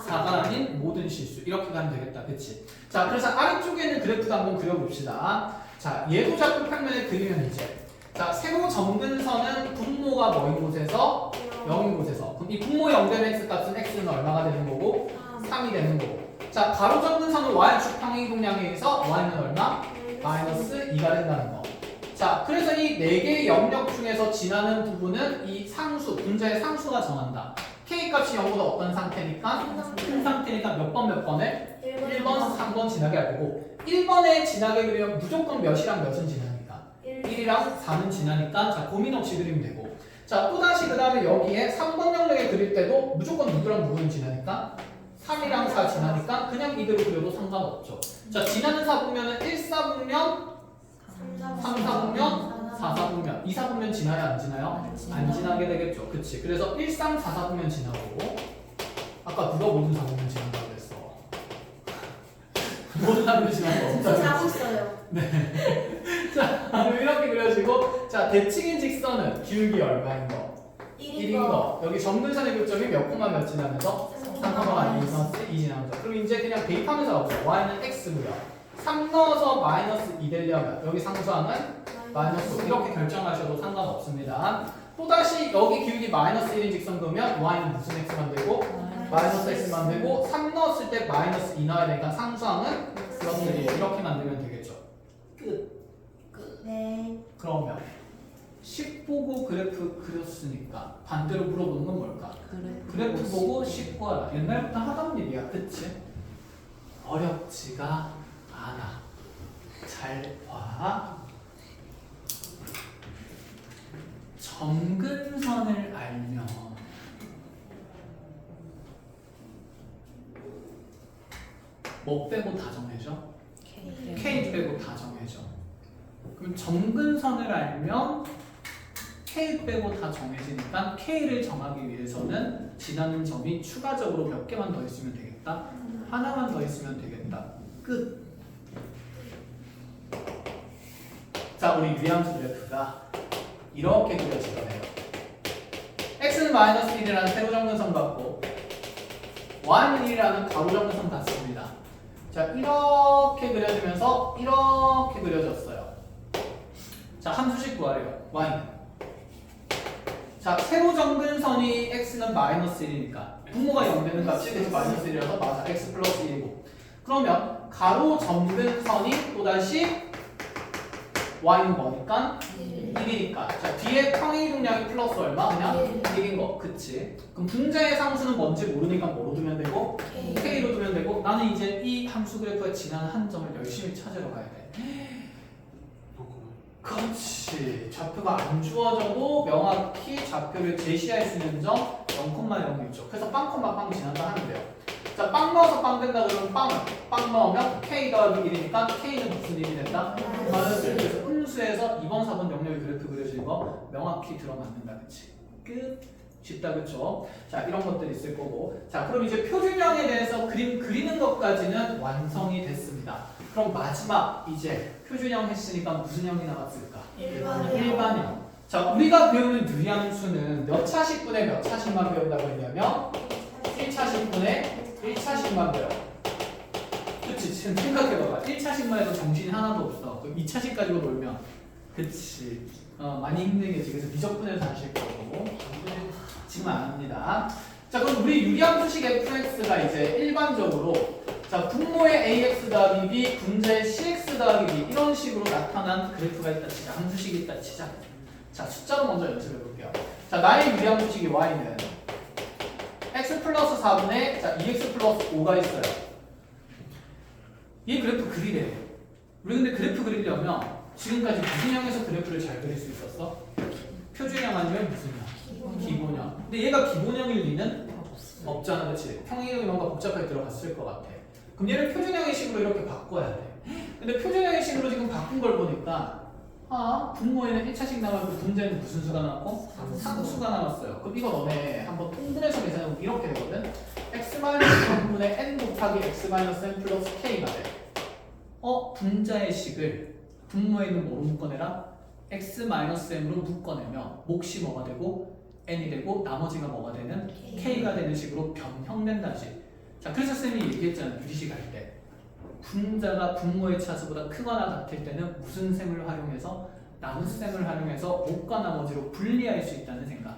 4가 아닌 모든 실수. 이렇게 가면 되겠다. 그치? 자, 그래서 아래쪽에 있는 그래프도 한번 그려봅시다. 자, 얘도 좌표 평면에 그리면 이제 자, 세로 점근선은 분모가 뭐인 곳에서 0인 곳에서 그럼 이 분모 0되는 x 값은 x는 얼마가 되는 거고 3이 되는 거고. 자, 가로 점근선은 y축 평행이동량에 의해서 y는 얼마? 마이너스 2가 된다는 거. 자, 그래서 이 4개의 영역 중에서 지나는 부분은 이 상수, 분자의 상수가 정한다. k 값이 0보다 어떤 상태니까? 큰 상태니까 몇 번을? 1번, 3번 지나게 할 거고 1번에 지나게 그리면 무조건 몇이랑 몇은 지나니까 1이랑 4는 지나니까 자, 고민 없이 그리면 되고. 자, 또다시 그 다음에 여기에 3번 영역에 그릴 때도 무조건 누구랑 누구는 지나니까 3이랑 4 지나니까 그냥 이대로 그려도 상관없죠. 자, 지나는 사분면은 1사분면, 3사분면, 4사분면, 2사분면 지나요? 안 지나요? 안 지나게 되겠죠. 그치? 그래서 1, 3, 4사분면 지나고 아까 누가 모든 사분면 지난다고 그랬어? 모든 사분면 지난 거 없다고 저 자고 있어요. 네. 자, 이렇게 그려지고 자, 대칭인 직선은 기울기 얼마인 거? 1인 거. 여기 점근선의 교점이 몇 콤마 몇 지나면서? 3,2 마이너스 2 지나면서. 그럼 이제 그냥 대입하면서 나오죠. y는 x고요. 3 넣어서 마이너스 2 되려면 여기 상수항은 마이너스 5. 이렇게 결정하셔도 상관없습니다. 또다시 여기 기울기 마이너스 1인 직선 그러면 y는 무슨 x 만들고? 마이너스 x 만들고 3 넣었을 때 마이너스 2 넣어야 되니까 상수항은 플러스 1 이렇게 만들면 되겠죠. 끝. 네. 그러면 식 보고 그래프 그렸으니까 반대로 물어보는 건 뭘까? 그래프 보고 식 구하라. 옛날부터 하던 일이야. 그치? 어렵지가 않아. 잘 봐. 점근선을 알면 뭐 빼고 다 정해져? K 빼고 다 정해져. 그럼 점근선을 알면 K 빼고 다 정해지니까 K를 정하기 위해서는 지나는 점이 추가적으로 몇 개만 더 있으면 되겠다? 하나만 더 있으면 되겠다. 끝. 우리 유리함수 그래프가 이렇게 그려질 거네요. x는 마이너스 1이라는 세로 정근선 같고 y는 1이라는 가로 정근선 같습니다. 자, 이렇게 그려지면서 이렇게 그려졌어요. 자, 함수식 구하래요. y는. 자, 세로 정근선이 x는 마이너스 1이니까 분모가 0되는 값이 대신 마이너스 1이라서 맞아. x 플러스 1이고. 그러면 가로 정근선이 또다시 y는 뭐니까? 1이니까. 자, 뒤에 평행이동량이 플러스 얼마? 그냥 1인 거. 그치? 그럼 분자의 상수는 뭔지 모르니까 뭐로 두면 되고? k로 두면 되고. 나는 이제 이 함수 그래프가 지나는 한 점을 열심히 찾으러 가야 돼. 그렇지. 좌표가 안 주어져도 명확히 좌표를 제시할 수 있는 점 0,0있죠. 그래서 빵 지난다 하면 돼요. 자, 빵 넣어서 빵 된다 그러면 빵 넣으면 k 더하기 1이니까 k는 무슨 일이 된다? 마이너스 1. 그래서 음수에서 2번, 4번 영역의 그래프 그려지는 거 명확히 들어맞는다. 그치? 끝. 쉽다, 그쵸? 자, 이런 것들이 있을 거고. 자, 그럼 이제 표준형에 대해서 그림 그리는 것까지는 완성이 됐습니다. 그럼 마지막 이제 표준형 했으니까 무슨 형이 나왔을까? 일반형. 자, 우리가 배우는 유리함수는 몇 차식분에 몇 차식만 배운다고 했냐면 1차식분에 1차식만 배워. 그치? 지금 생각해봐봐. 1차식만 해도 정신이 하나도 없어. 그럼 2차식 가지고 놀면 그치? 많이 힘들겠지. 그래서 미적분해서 하실 거고. 지금 안 합니다. 자, 그럼 우리 유리함수식 fx가 이제 일반적으로 자, 분모의 ax 더하기 b, 분자의 cx 더하기 b 이런 식으로 나타난 그래프가 있다 치자. 함수식이 있다 치자. 자, 숫자로 먼저 연습해 볼게요. 자, 나의 유리함수식이 y는 x 플러스 4분의 자, 2x 플러스 5가 있어요. 이 그래프 그리래. 우리 근데 그래프 그리려면 지금까지 무슨 형에서 그래프를 잘 그릴 수 있었어? 표준형 아니면 무슨 형? 기본형. 근데 얘가 기본형일 리는 없잖아, 그렇지? 평행이동 이런 거 복잡하게 들어갔을 것 같아. 그럼 얘를 표준형의 식으로 이렇게 바꿔야 돼. 근데 표준형의 식으로 지금 바꾼 걸 보니까 분모에는 1차식 남았고 분자에는 무슨 수가 남았고? 상수가 남았어요. 그럼 이거 너네 한번 통분해서 계산해보면 이렇게 되거든? x-3분의 n 곱하기 x-n 플러스 k가 돼. 분자의 식을 분모에 있는 뭐로 묶어내라? x-m으로 묶어내면 몫이 뭐가 되고 n이 되고 나머지가 뭐가 되는? k가 되는 식으로 변형된다지. 자, 그래서 쌤이 얘기했잖아. 유리식 할 때. 분자가 분모의 차수보다 크거나 같을 때는 무슨 셈을 활용해서? 나눗셈을 활용해서 몫과 나머지로 분리할 수 있다는 생각.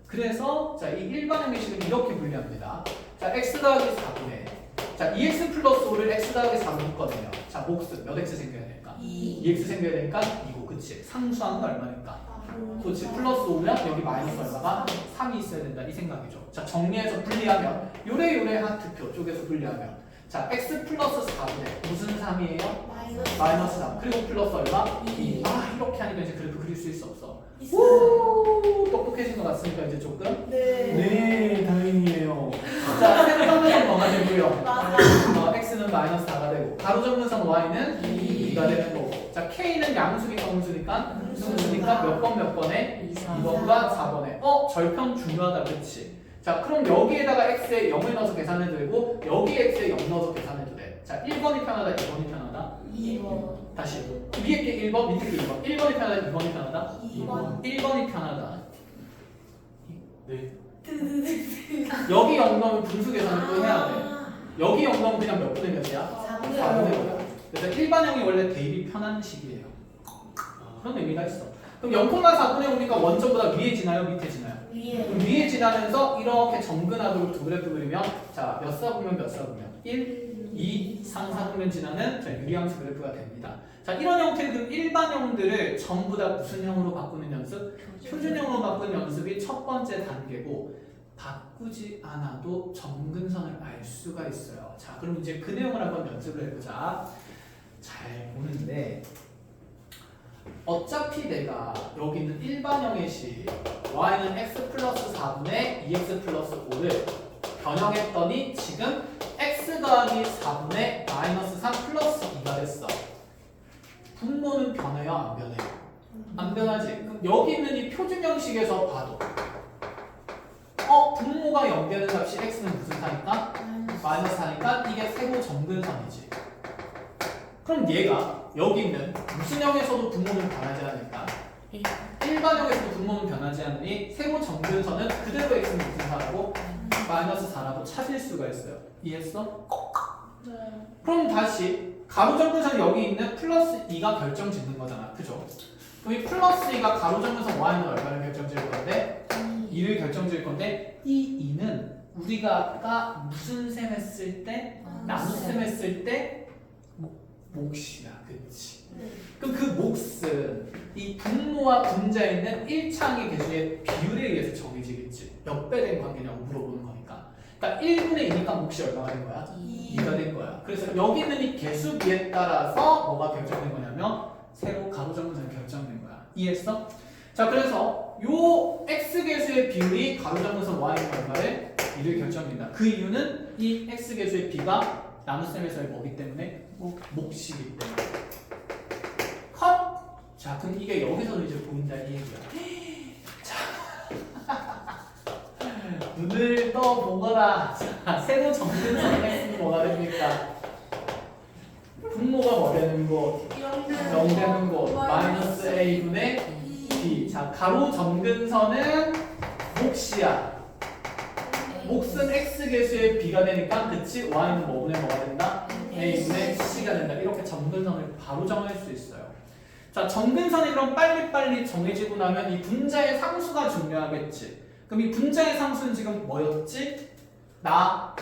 그래서 자, 이 일반형의 식은 이렇게 분리합니다. 자, x 더하기 4분의 자, 2x 플러스 5를 x 더하기 4로 묶거든요. 자, 몫은 몇 x 생겨야 될까? 2x 생겨야 되니까 2고, 그치? 상수항은 얼마니까? 그렇지. 플러스 5면 여기 마이너스 얼마가? 3이 있어야 된다. 이 생각이죠. 자, 정리해서 분리하면 요래 하트표 쪽에서 분리하면 자, x 플러스 4분의 무슨 3이에요? 마이너스 3. 그리고 플러스 얼마? 2. 이렇게 하니까 이제 그래프 그릴 수 있어 없어? 오, 똑똑해진 것 같습니까? 이제 조금? 네, 다행이에요. 자, 세로 정근선 뭐가 되고요? x는 마이너스 4가 되고 가로 정근선 y는 2가 되는 거고. 자, k는 양수니까 음수니까 음수니까 몇 번에? 2번과 4번에. 절편 중요하다, 그렇지? 자, 그럼 여기에다가 x에 0을 넣어서 계산해도 되고 여기에 x에 0 넣어서 계산해도 돼. 자, 1번이 편하다, 2번이 편하다? 2번. 다시 위에 게 1번, 밑에 게 2번. 1번이 편하다, 2번이 편하다? 2번. 1번이 편하다. 네. 여기 0 넣으면 분수 계산을 또 해야 돼. 여기 0 넣으면 그냥 몇 분의 몇이야? 4분의 5. 그래서 일반형이 원래 대입이 편한 식이에요. 그런 의미가 있어. 그럼 0,4분의 5니까 원점보다 위에 지나요? 밑에 지나요? 그럼 위에 지나면서 이렇게 정근하도록 두 그래프 그리면 자, 몇 사분면 몇 사분면? 1, 2, 3, 4분면 지나는 자, 유리함수 그래프가 됩니다. 자, 이런 형태의 그 일반형들을 전부 다 무슨 형으로 바꾸는 연습? 표준형으로 바꾸는 연습이 첫 번째 단계고 바꾸지 않아도 정근선을 알 수가 있어요. 자, 그럼 이제 그 내용을 한번 연습을 해보자. 잘 보는데 어차피 내가 여기 있는 일반형의 식 y는 x 플러스 4분의 2x 플러스 5를 변형했더니 지금 x 더하기 4분의 마이너스 3 플러스 2가 됐어. 분모는 변해요? 안 변해요? 안 변하지? 그럼 여기 있는 이 표준형식에서 봐도 분모가 0되는 값이 x는 무슨 사니까? 마이너스 4니까 이게 세로 정근선이지. 그럼 얘가 여기 있는 무슨 형에서도 분모는 변하지 않을까? 일반형에서도 분모는 변하지 않으니 세모 정근선은 그대로 x는 무슨 4라고? 마이너스 4라고 찾을 수가 있어요. 이해했어? 네. 그럼 다시 가로 정근선 여기 있는 플러스 2가 결정 짓는 거잖아. 그죠? 그럼 이 플러스 2가 가로 정근선 y는 얼마를 결정 지을 건데? 2를 결정 지을 건데 이 2는 우리가 아까 무슨 셈 했을 때? 나눗셈 했을 때 몫이야. 그치? 그럼 그 몫은 이 분모와 분자에 있는 1차항의 개수의 비율에 의해서 정해지겠지. 몇 배 된 관계냐고 물어보는 거니까. 그러니까 1분의 2니까 몫이 얼마가 된 거야? 2가 된 거야. 그래서 여기 있는 이 개수비에 따라서 뭐가 결정된 거냐면 세로 가로 정근선이 결정된 거야. 이해했어? 자, 그래서 요 x 개수의 비율이 가로 정근선 y의 얼마를 2를 결정된다. 그 이유는 이 x 개수의 b가 나눗셈에서의 뭐기 때문에 몫이기 때문에. 컷. 자, 그럼 이게 여기서도 이제 보인다는 얘기야. 자, 눈을 떠 보거라. 자, 세로 정근선 x는 뭐가 됩니까? 분모가 뭐 되는 곳? 0 되는 곳. 마이너스 a분의 b. 자, 가로 정근선은 몫이야. 몫은 x 개수의 b가 되니까 그치? y는 뭐분의 뭐가 된다? a분의 c가 된다. 이렇게 정근선을 바로 정할 수 있어요. 자, 정근선이 그럼 빨리빨리 정해지고 나면 이 분자의 상수가 중요하겠지. 그럼 이 분자의 상수는 지금 뭐였지? 나머지였죠.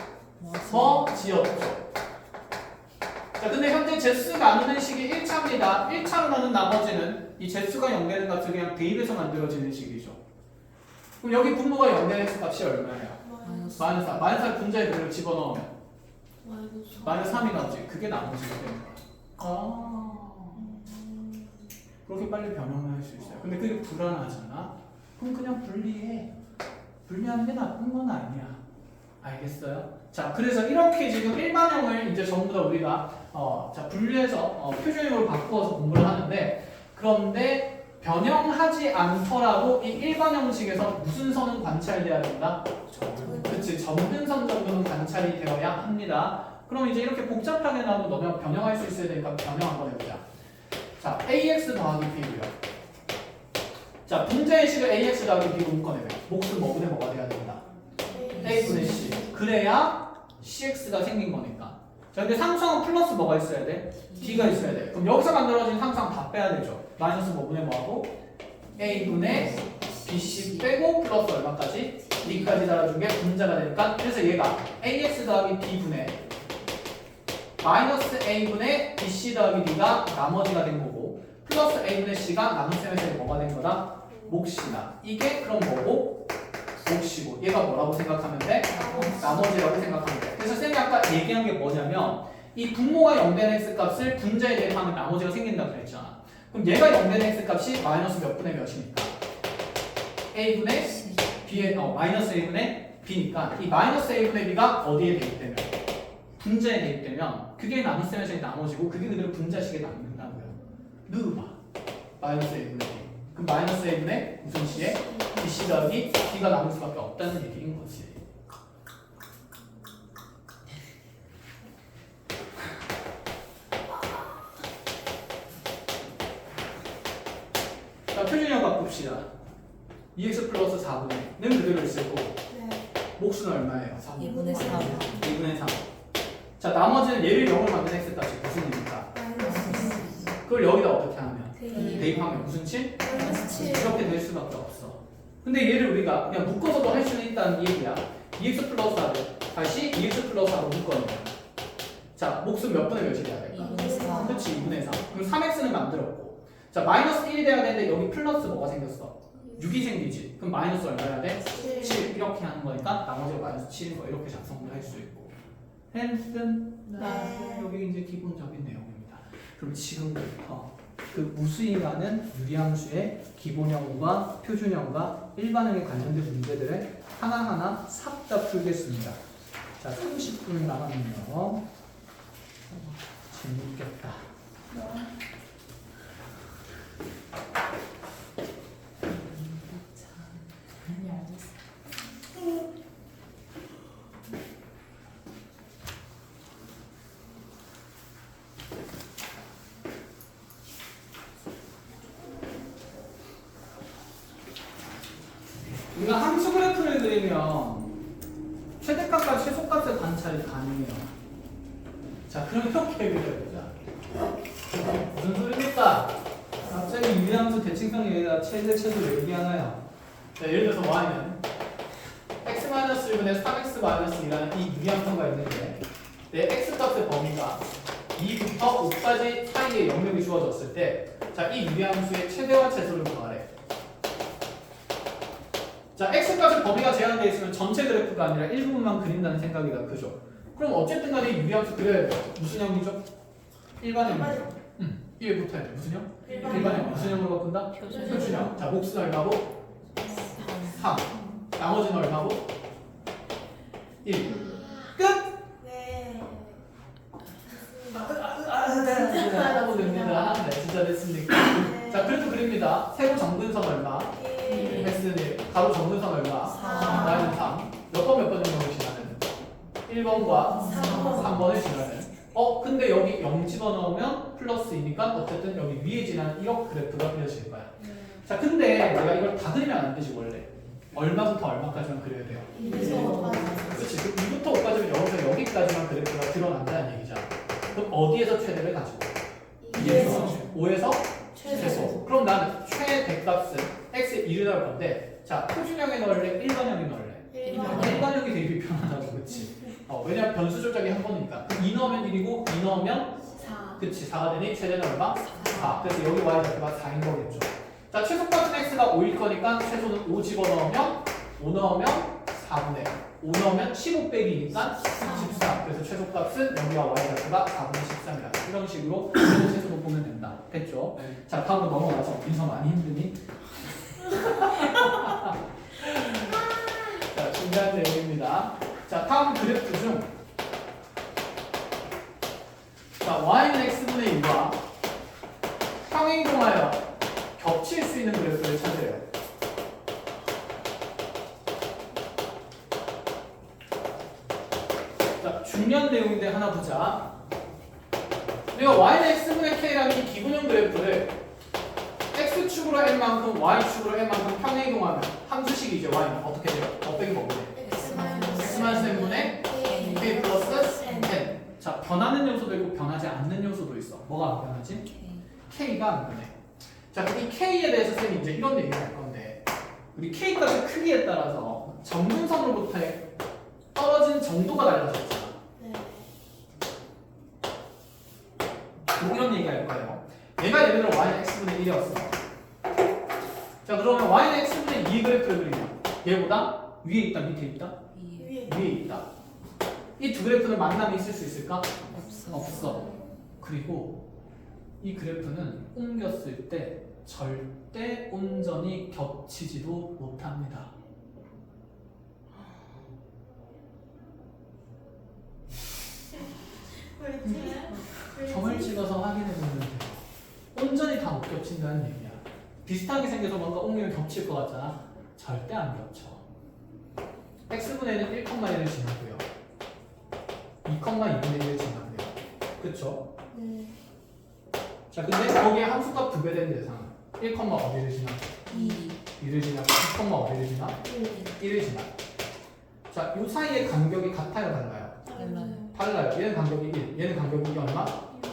자, 근데 현재 제수 나누는 식이 1차입니다. 1차로 나눈 나머지는 이 제수가 0되는 값을 그냥 대입해서 만들어지는 식이죠. 그럼 여기 분모가 0되는 x 값이 얼마예요? 마이너스 4. 마이너스 4 분자의 비율을 집어넣으면 마이너스 3이 나오지. 그게 나머지가 되는 거야. 그렇게 빨리 변형을 할 수 있어요. 근데 그게 불안하잖아. 그럼 그냥 분리해. 분리하는 게 나쁜 건 아니야. 알겠어요? 자, 그래서 이렇게 지금 일반형을 이제 전부 다 우리가 자, 분리해서 표준형으로 바꾸어서 공부를 하는데, 그런데 변형하지 않더라도 이 일반 형식에서 무슨 선은 관찰돼야 된다? 그치, 정근선 정도는 관찰이 되어야 합니다. 그럼 이제 이렇게 복잡하게 나오면 너무 변형할 수 있어야 되니까 변형 한번 해보자. 자, ax 더하기 b고요. 자, 분자의 식을 ax 더하기 b로 묶어내면 몫은 뭐분의 뭐가 돼야 된다? a분의 c. 그래야 cx가 생긴 거니까. 자, 근데 상수항은 플러스 뭐가 있어야 돼? b가 있어야 돼. 그럼 여기서 만들어진 상수항 다 빼야 되죠. 마이너스 뭐분의 뭐하고 a분의 bc 빼고 플러스 얼마까지? b까지 달아준 게 분자가 되니까, 그래서 얘가 ax 더하기 b분의 마이너스 a분의 bc 더하기 b가 나머지가 된 거고, 플러스 a분의 c가 나눗셈에서 뭐가 된 거다? 몫이다. 이게 그럼 뭐고? 몫이고, 얘가 뭐라고 생각하면 돼? 나머지라고 생각하면 돼. 그래서 쌤이 아까 얘기한 게 뭐냐면, 이 분모가 0된 x 값을 분자에 대입하면 나머지가 생긴다고 그랬잖아. 그럼 얘가 0된 x 값이 마이너스 몇 분의 몇이니까? a분의 b의 마이너스 a분의 b니까 이 마이너스 a분의 b가 어디에 대입되면? 분자에 대입되면 그게 나눗셈에서의 나머지고, 그게 그대로 분자식에 남는다고요. 넣어봐. 마이너스 a분의 b. 그럼 마이너스 a분의 무슨 c에 bc 더하기 b가 남을 수밖에 없다는 얘기인 거지. 자, 표준형 바꿉시다. 2x 플러스 4분의는 그대로 있을 거고, 몫은 얼마예요? 2분의 3. 2분의 3. 자, 나머지는 얘를 0을 만든 x값이 무슨 일입니까? 그걸 여기다 어떻게 하면? 대입하면 무슨 7? 이렇게 될 수밖에 없어. 근데 얘를 우리가 그냥 묶어서도 할 수는 있다는 얘기야. 2x 플러스 4를 다시 2x 플러스 4로 묶어내면, 자, 몫은 몇 분의 몇이 돼야 될까? 2분의 3. 그렇지, 2분의 3. 그럼 3x는 만들었고, 자, 마이너스 1이 돼야 되는데 여기 플러스 뭐가 생겼어? 6이 생기지. 그럼 마이너스 얼마 해야 돼? 7. 이렇게 하는 거니까 나머지가 마이너스 7인 거, 이렇게 작성을 할 수 있고. 햄슨 여기 이제 기본적인 내용입니다. 그럼 지금부터 그 무수히많은 유리함수의 기본형과 표준형과 일반형에 관련된 문제들을 하나하나 싹 다 풀겠습니다. 자, 30분 남았네요. 재밌겠다. 우리가 함수 그래프를 그리면 최대값과 최소값의 관찰이 가능해요. 자, 그럼 이렇게 그려보자. 무슨 소리입니까? 갑자기 유리함수 대칭성 여기다 최대 최소를 얘기하나요? 자, 예를 들어서 y는 x-1분의 3x-2라는 이 유리함수가 있는데 내 x값의 범위가 2부터 5까지 사이에 영역이 주어졌을 때 자, 이 유리함수의 최대와 최소를 구하래. 자, x값의 범위가 제한되어 있으면 전체 그래프가 아니라 일부분만 그린다는 생각이 더 크죠. 그럼 어쨌든 간에 이 유리함수 그려야 돼요. 무슨 형이죠? 일반형이죠. 이게 붙어야 돼. 무슨 형? 일반형. 무슨 형으로 바꾼다? 표준형. 자, 몫은 얼마고? 3. 나머지는 얼마고? 1. 끝! 네. 하고 됩니다. 네, 진짜 됐습니까? 자, 그래프 그립니다. 세로 정근선 얼마? x는 1. 가로 정근선 얼마? 4. y는 3. 몇 번 정도를 지나는? 1번과 3번을 지나는. 근데 여기 0 집어넣으면 플러스이니까 어쨌든 여기 위에 지나는 1억 그래프가 그려질 거야. 자, 근데 내가 이걸 다 그리면 안 되지, 원래. 얼마부터 얼마까지만 그려야 돼요? 그렇지. 2부터 5까지면 여기서 여기까지만 그래프가 드러난다는 얘기잖아. 그럼 어디에서 최대를 가지고? 2에서 5에서 최소. 그럼 나는 최대값은 x에 1을 넣을 건데, 자, 표준형에 넣을래? 일반형에 넣을래? 일반형이 되게 편하다고, 그렇지? 왜냐면 변수 조작이 한 번이니까. 2 넣으면 1이고 2 넣으면 4. 그치, 4가 되니 최대는 얼마? 4. 그래서 여기 y 좌표가 4인 거겠죠. 자, 최소값은 x가 5일 거니까 최소는 5 집어넣으면 5 넣으면 4분의 5 넣으면 15 빼기니까 14. 그래서 최소값은 여기와 y 좌표가 4분의 13이다. 이런 식으로 최소도 보면 된다. 됐죠? 네. 자, 다음으로 넘어가서 민서 많이 힘드니? 자, 중간 내용입니다. 자, 다음 그래프 중 자, y는 x분의 1과 평행이동하여 겹칠 수 있는 그래프를 찾으래요. 자, 중요한 내용인데 하나 보자. 우리가 y는 x분의 k라는 이 기본형 그래프를 x축으로 n만큼 y축으로 n만큼 평행이동하면 함수식이죠. y는 어떻게 돼요? 더빼기 뭐분의 x-n분의 k 플러스 n. 자, 변하는 요소도 있고 변하지 않는 요소도 있어. 뭐가 안 변하지? k가 안 변해. 자, 그럼 이 k에 대해서 쌤이 이제 이런 얘기를 할 건데, 우리 k 값의 크기에 따라서 정근선으로부터 떨어진 정도가 달라졌잖아. 이런 얘기 할 거예요. 얘가 예를 들어 y는 x분의 1이었어. 자, 그러면 y는 x분의 2 그래프를 그리면 얘보다 위에 있다, 밑에 있다? 위에 있다. 이 두 그래프는 만남이 있을 수 있을까? 없어. 그리고 이 그래프는 옮겼을 때 절대 온전히 겹치지도 못합니다. 점을 찍어서 확인해 보면 돼. 온전히 다 못 겹친다는 얘기야. 비슷하게 생겨서 뭔가 옮기면 겹칠 것 같잖아. 절대 안 겹쳐. x분의 1,1을 지나고요. 2,2분의 1을 지나고요. 그쵸? 자, 근데 거기에 함수값 2배 된 대상 1, 어디를 지나? 2를 지나, 2, 어디를 지나? 1을 지나. 자, 이 사이의 간격이 같아요, 달라요? 달라요. 얘는 간격이 1, 얘는 간격이 얼마?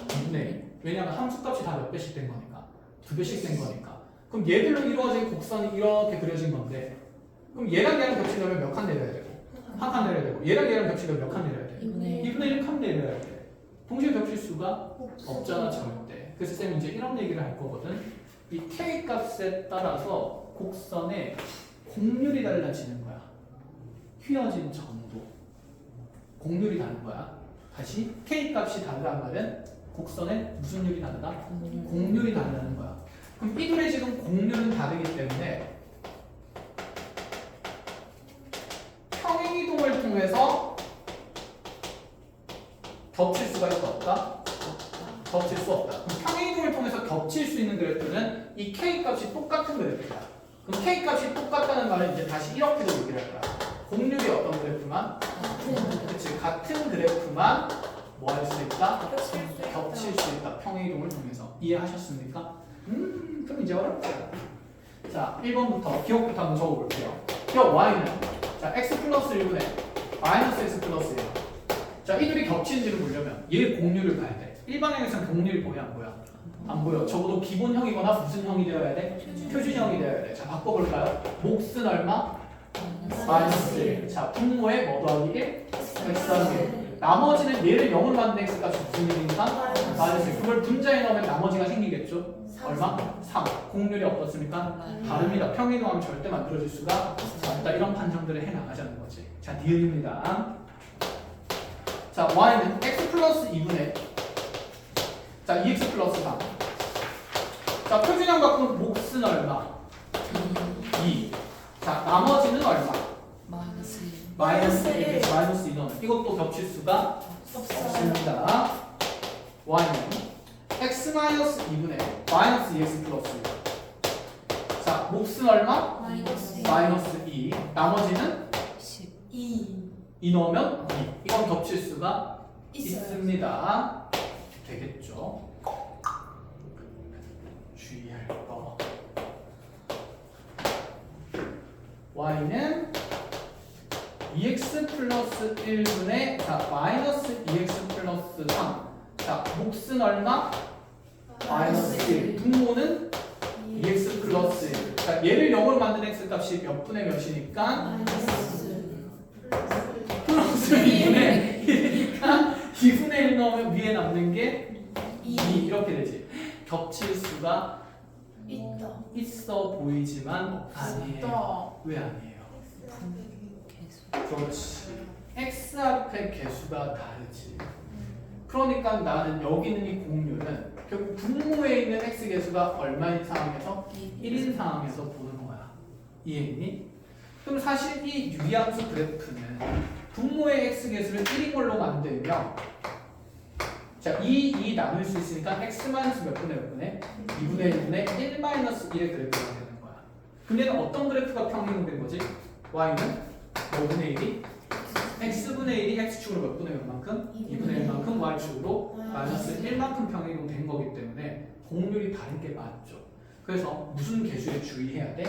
2분의 1. 왜냐하면 함수값이 다 몇 배씩 된 거니까. 2배씩 된 거니까. 그럼 얘들로 이루어진 곡선이 이렇게 그려진 건데, 그럼 얘랑 얘랑 겹치려면 몇 칸 내려야 되고, 한 칸 내려야 되고, 얘랑 얘랑 겹치려면 몇 칸 내려야 돼? 2분의 1칸 내려야 돼. 동시에 겹칠 수가 없잖아, 절대. 그래서 쌤이 이제 이런 얘기를 할 거거든. 이 k 값에 따라서 곡선의 곡률이 달라지는 거야. 휘어진 정도. 곡률이 다른 거야. 다시 k 값이 다르다는 말은 곡선의 무슨 율이 다르다? 곡률이 다르다는 거야. 그럼 이 둘의 지금 곡률은 다르기 때문에 평행이동을 통해서 겹칠 수가 있어 없다? 겹칠 수 없다. 그럼 평행이동을 통해서 겹칠 수 있는 그래프는 이 k 값이 똑같은 그래프야. 그럼 k 값이 똑같다는 말은 이제 다시 이렇게도 얘기를 할 거야. 곡률이 어떤 그래프만? 그치, 같은 그래프만 뭐 할 수 있다? 겹칠 수 있다. 평행이동을 통해서. 이해하셨습니까? 그럼 이제 어렵죠. 자, 1번부터 기억부터 한번 적어볼게요. y는 자 x 플러스 1분의 마이너스 x 플러스 1. 자, 이 둘이 겹치는지를 보려면 얘 공률을 봐야 돼. 일반형에서는 공률이 보여 안 보여? 안 보여. 적어도 기본형이거나 무슨 형이 되어야 돼? 표준형이 되어야 돼. 자, 바꿔볼까요? 몫은 얼마? 마이너스 1. 자, 분모에 뭐 더하기 1? x 더하기 1. 나머지는 얘를 0으로 만든 x값이 무슨 일입니까? 마이너스 1. 그걸 분자에 넣으면 나머지가 생기겠죠? 얼마? 3. 공률이 어떻습니까? 다릅니다. 평이동하면 절대 만들어질 수가 없다. 이런 판정들을 해나가자는 거지. 자, 니은입니다. 자, y는 x 플러스 2분의 자, 2x 플러스 3. 자, 표준형 바꾸면 몫은 얼마? 2. 자, 나머지는 얼마? 마이너스 1. 마이너스 1. 마이너스 2는 이것도 겹칠 수가 없습니다. y는 x 마이너스 2분의 마이너스 2x 플러스 1. 자, 몫은 얼마? 마이너스 2. 나머지는 10. 2 넣으면 2. 이건 겹칠 수가 있습니다. 되겠죠? 주의할 거. y는 2x 플러스 1분의 자, 마이너스 2x 플러스 3. 자, 몫은 얼마? 마이너스 1. 분모는 2x 플러스 1. 자, 얘를 0으로 만든 x 값이 몇 분의 몇이니까? 플러스 2분의 1이니까 2분의 1 넣으면 위에 남는 게 2 이렇게 되지. 겹칠 수가 있어 보이지만 아니에요. 왜 아니에요? 그렇지. x 앞에 개수가 다르지. 그러니까 나는 여기 있는 이 공률은 결국 분모에 있는 x 개수가 얼마인 상황에서 1인 상황에서 보는 거야. 이해했니? 그럼 사실 이 유리함수 그래프는 분모의 x 개수를 1인 걸로 만들면 자, 2 나눌 수 있으니까 x 마이너스 몇 분의 몇 분의? 2분의 1분의 1 마이너스 1의 그래프가 되는 거야. 근데 어떤 그래프가 평행된 거지? y는 5분의 1이 x분의 1이 x축으로 몇 분의 몇만큼? 2분의 1만큼 y축으로 마이너스 1만큼 평행된 거기 때문에 공률이 다른 게 맞죠. 그래서 무슨 개수에 주의해야 돼?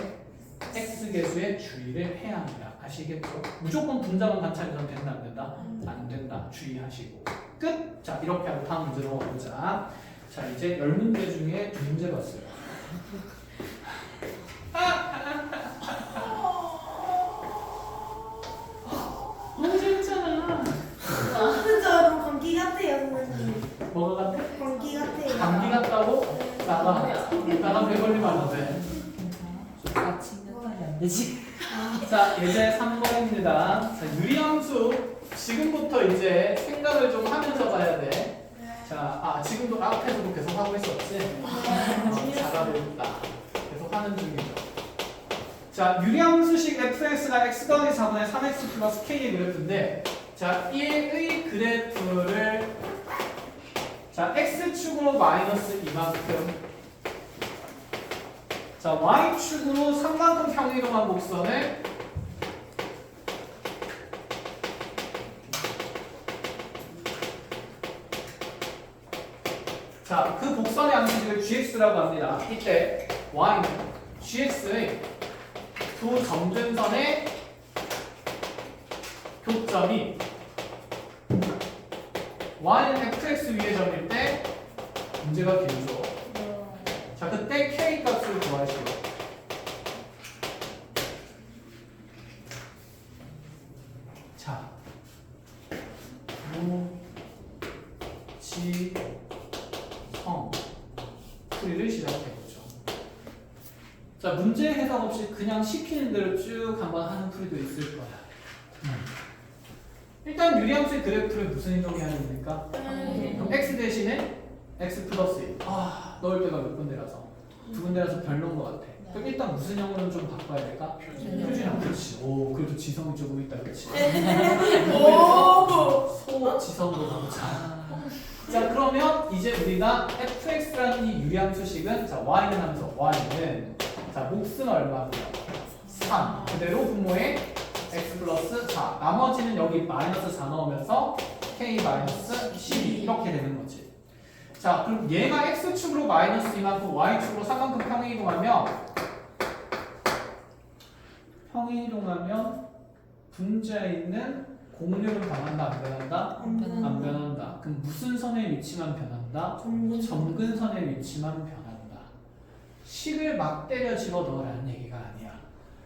x 개수에 주의를 해야 합니다. 아시겠죠? 무조건 분자만 관찰해서는 된다 안 된다? 안 된다. 주의하시고 끝! 자, 이렇게 하고 다음 문제로 가보자. 자, 이제 10문제 중에 2문제 봤어요. 너무 재밌잖아. 저 너무 감기 같아요, 선생님. 뭐가 같아? 감기 같아요. 감기 같다고? 나가 배걸리면 안 돼. 아침에 빨리 안 되지. 자, 이제 3번입니다. 자, 유리함수 지금부터 이제 생각을 좀 하면서 봐야 돼. 자, 지금도 앞에서도 계속 하고 있었지? 잘하고 있다. 계속 하는 중이죠. 자, 유리함수식 fx가 x 더하기 4분의 3x 플러스 k의 그래프인데 자, 1의 그래프를 자, x축으로 마이너스 2만큼 자, y축으로 3만큼 평이동한 곡선을 자, 그 곡선의 양식을 gx라고 합니다. 이때 y는 gx의 두 점근선의 교점이 y는 fx 위의 점일 때 문제가 길죠. 자, 그때 k 값을 구하시오. 자, 지, 성 풀이를 시작해보죠. 자, 문제 해석 없이 그냥 시키는 대로 쭉 한번 하는 풀이도 있을 거야. 일단 유리함수의 그래프를 무슨 이동이 하는 겁니까? 그럼 x 대신에 x 플러스 1. 넣을 때가 몇 군데라서? 두 군데라서 별로인 것 같아. 그럼 일단 무슨 형으로 좀 바꿔야 될까? 표준형. 그렇지. 오, 그래도 지성이 조금 있다, 그렇지? 소 지성으로 가보자. 자, 그러면 이제 우리가 fx라는 이 유리함수식은 자, y는 하면서 y는 자, 몫은 얼마고요? 3. 그대로 분모에 x 플러스 4. 나머지는 여기 마이너스 4 넣으면서 k 마이너스 12 이렇게 되는 거지. 자, 그럼 얘가 x축으로 마이너스 2만큼 y축으로 3만큼 평행이동하면 평행이동하면 분자에 있는 공률은 변한다 안 변한다? 안 변한다. 그럼 무슨 선의 위치만 변한다? 점근선의 위치만 변한다. 식을 막 때려 집어 넣으라는 얘기가 아니야.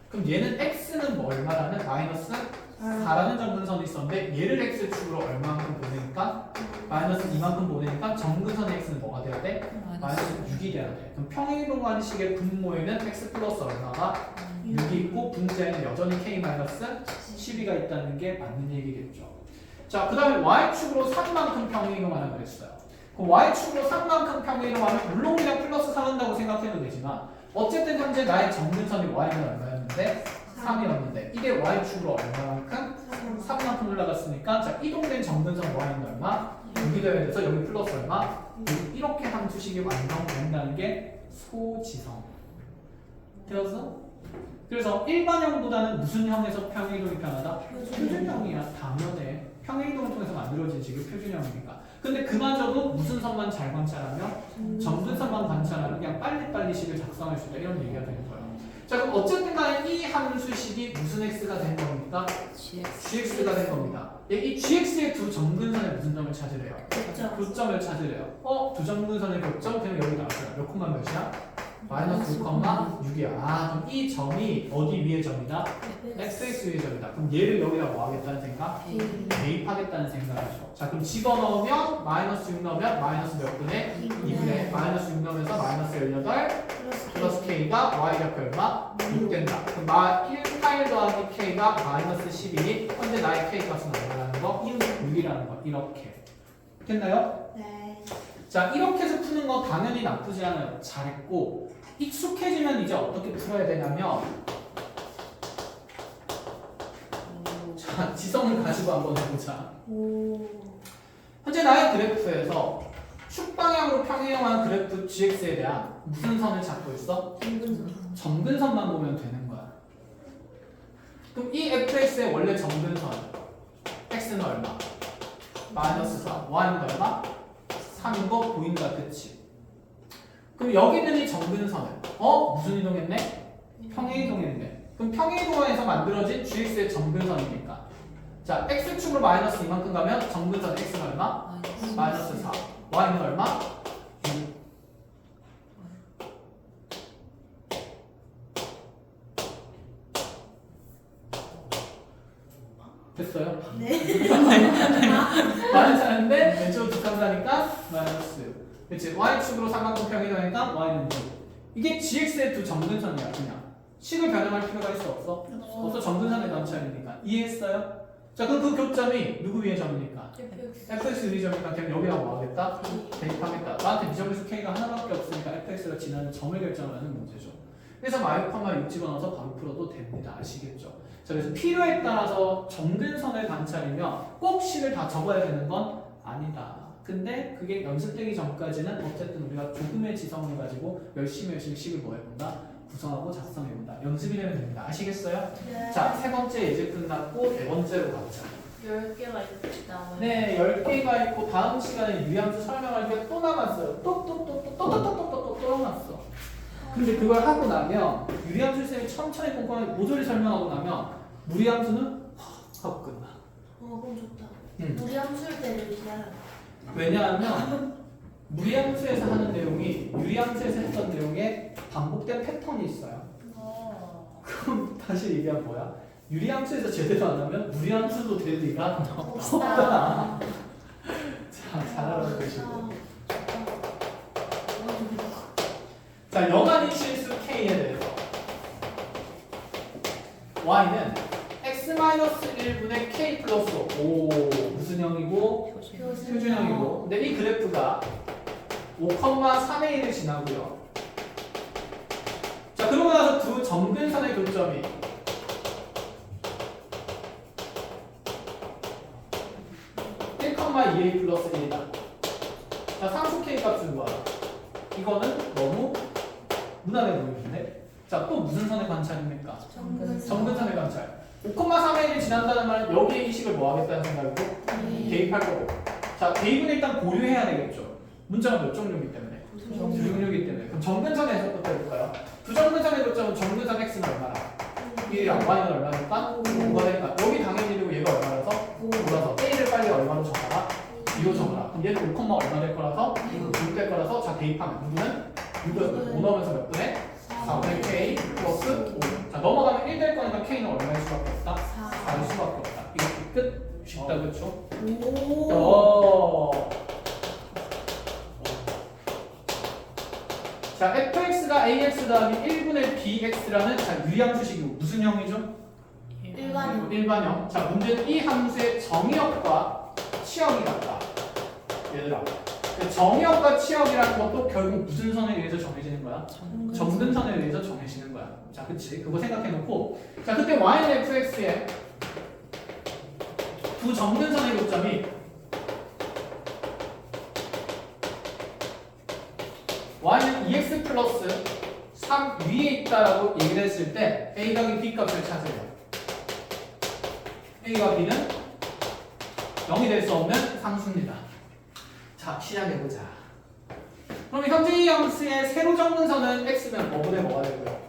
그럼 얘는 x는 뭐 얼마라는? 마이너스 4라는 점근선이 있었는데 얘를 x축으로 얼마만큼 보내니까? 마이너스 2만큼 보내니까 점근선의 x는 뭐가 돼야 돼? 마이너스 6이 돼야 돼. 그럼 평행이동하는 식의 분모에는 x 플러스 얼마가? 6이 있고 분자에는 여전히 k 마이너스 12가 있다는 게 맞는 얘기겠죠. 자, 그 다음에 y축으로 3만큼 평행이동하라 그랬어요. 그럼 y축으로 3만큼 평행이동하면 물론 그냥 플러스 3한다고 생각해도 되지만 어쨌든 현재 나의 점근선이 y는 얼마였는데? 3이었는데 이게 y축으로 얼마만큼? 3만큼 올라갔으니까 자, 이동된 점근선 y는 얼마? 6이 되어야 돼서 여기 플러스 얼마? 6. 이렇게 함수식이 완성된다는 게 소지성 되었어? 그래서 일반형보다는 무슨 형에서 평행이동이 편하다? 표준형이야. 당연해. 평행이동을 통해서 만들어진 식이 표준형이니까. 근데 그마저도 무슨 선만 잘 관찰하면? 점근선만 관찰하면 그냥 빨리빨리 식을 작성할 수 있다. 이런 얘기가 되는 거예요. 자, 그럼 어쨌든 간에 이 함수식이 무슨 x가 된 겁니까? gx가 된 겁니다. 이 gx의 두 점근선의 무슨 점을 찾으래요? 교점을 찾으래요. 두 점근선의 교점? 그럼 여기 나왔어요. 몇 콤마 몇이야? 마이너스 6,6이야. 아, 그럼 이 점이 어디 위의 점이다? xx 위의 점이다. 그럼 얘를 여기다 뭐 하겠다는 생각? 대입하겠다는 생각이죠. 자, 그럼 집어넣으면 마이너스 6 넣으면 마이너스 몇 분의? 2분의 마이너스 6 넣으면서 마이너스 18 플러스 k가 y 값 얼마? 6 된다. 그럼 1 8 더하기 k가 마이너스 12니 현재 나의 k 값은 얼마라는 거? 6이라는 거. 이렇게. 됐나요? 네. 자, 이렇게 해서 푸는 거 당연히 나쁘지 않아요. 잘했고 익숙해지면 이제 어떻게 풀어야 되냐면 자, 지성을 가지고 한번 해보자. 현재 나의 그래프에서 축방향으로 평행형한 그래프 gx에 대한 무슨 선을 찾고 있어? 점근선만 보면 되는 거야. 그럼 이 fx의 원래 점근선 x는 얼마? 마이너스 4. y는 얼마? 3인 거 보인다, 그치? 그럼 여기 있는 이 점근선은 무슨 이동했네? 평행이동했네. 그럼 평행이동에서 만들어진 gx의 점근선이니까 자, x축으로 마이너스 이만큼 가면 점근선 x는 얼마? 마이너스 4. y는 얼마? 6. 됐어요? 네. 마이너스 하는데 왼쪽으로 직감사니까 마이너스. 그치? y축으로 3만큼 평행이동하니까 y는 6. 이게 gx의 두 점근선이야. 그냥 식을 변형할 필요가 있어 없어? 없어. 점근선의 관찰이니까. 이해했어요? 자, 그럼 그 교점이 누구 위의 점이니까? fx 위의 점이니까 그냥 여기다 뭐 하겠다? 대입하겠다. 나한테 이 점에서 k가 하나밖에 없으니까 fx가 지나는 점을 결정하는 문제죠. 그래서 마이너스 6 집어넣어서 바로 풀어도 됩니다. 아시겠죠? 자, 그래서 필요에 따라서 점근선을 관찰이면 꼭 식을 다 적어야 되는 건 아니다. 근데 그게 연습되기 전까지는 어쨌든 우리가 조금의 지성을 가지고 열심히 식을 뭐 해본다? 구성하고 작성해본다. 연습이 되면 됩니다. 아시겠어요? 네. 자, 세 번째 이제 끝났고 네 번째로 가보자. 10개가 있다고요? 네, 10개가 있고 다음 시간에 유리함수 설명할 게 또 남았어요. 또 남았어. 근데 그걸 하고 나면 유리함수 쌤이 천천히 꼼꼼하게 모조리 설명하고 나면 무리함수는 하고 끝나. 그럼 좋다. 응. 우리 함수일 때를 기다려. 왜냐하면 무리함수에서 하는 내용이 유리함수에서 했던 내용에 반복된 패턴이 있어요. 그럼 다시 얘기하면 뭐야? 유리함수에서 제대로 안 하면 무리함수도 될 리가 없다. 자, 잘 알아두시고. 자, 영한인 실수 K에 대해서 Y는 X-1분의 K 플러스 5 무슨 형이고? 표준형이고. 근데 이 그래프가 5,3의 1을 지나고요. 자, 그러고 나서 두 점근선의 교점이 1,2a 플러스 1이다. 자, 상수 K 값은 뭐야? 이거는 너무 무난해 보이는데? 자, 또 무슨 선의 관찰입니까? 점근선의 관찰. 5,3의 1이 지난다는 말은 여기에 이 식을 뭐 하겠다는 생각이고? 대입할 거고. 자, 대입은 일단 고려해야 되겠죠. 문자가 몇 종류이기 때문에? 두 종류이기 때문에. 그럼 점근선의 해석부터 해볼까요? 두 점근선의 교점은 점근선 x는 얼마나? 1이랑 y는 얼마니까? 5가 되니까 여기 당연히 1이고 얘가 얼마라서? 5라서 a를 빨리 얼마로 정하라? 2로 정하라. 그럼 얘는 5, 얼마 될 거라서? 6 될 거라서 자 대입하면 누구는? 6은 5 넣으면서 몇 분에? 4분의 k 플러스 5. 자 넘어가면 1 될 거니까 k는 얼마일 수밖에 없다? 4일 수밖에 없다. 이거 끝? 쉽다 그쵸? 자 fx가 ax 더하기 1분의 bx라는 자 유리함수식이고 무슨 형이죠? 일반형. 일반형. 자 문제는 이 함수의 정의역과 치역이 같다. 얘들아 정의역과 치역이라는 것도 결국 무슨 선에 의해서 정해지는 거야? 정근선에 의해서 정해지는 거야. 자 그치 그거 생각해놓고 자 그때 y는 fx의 두 정근선의 교점이 y는 2x 플러스 3 위에 있다라고 얘기를 했을 때 a 더하기 b 값을 찾으래요. a와 b는 0이 될 수 없는 상수입니다. 자 시작해보자. 그럼 현재 이 함수의 세로 정근선은 x면 뭐분의 뭐가 되고요?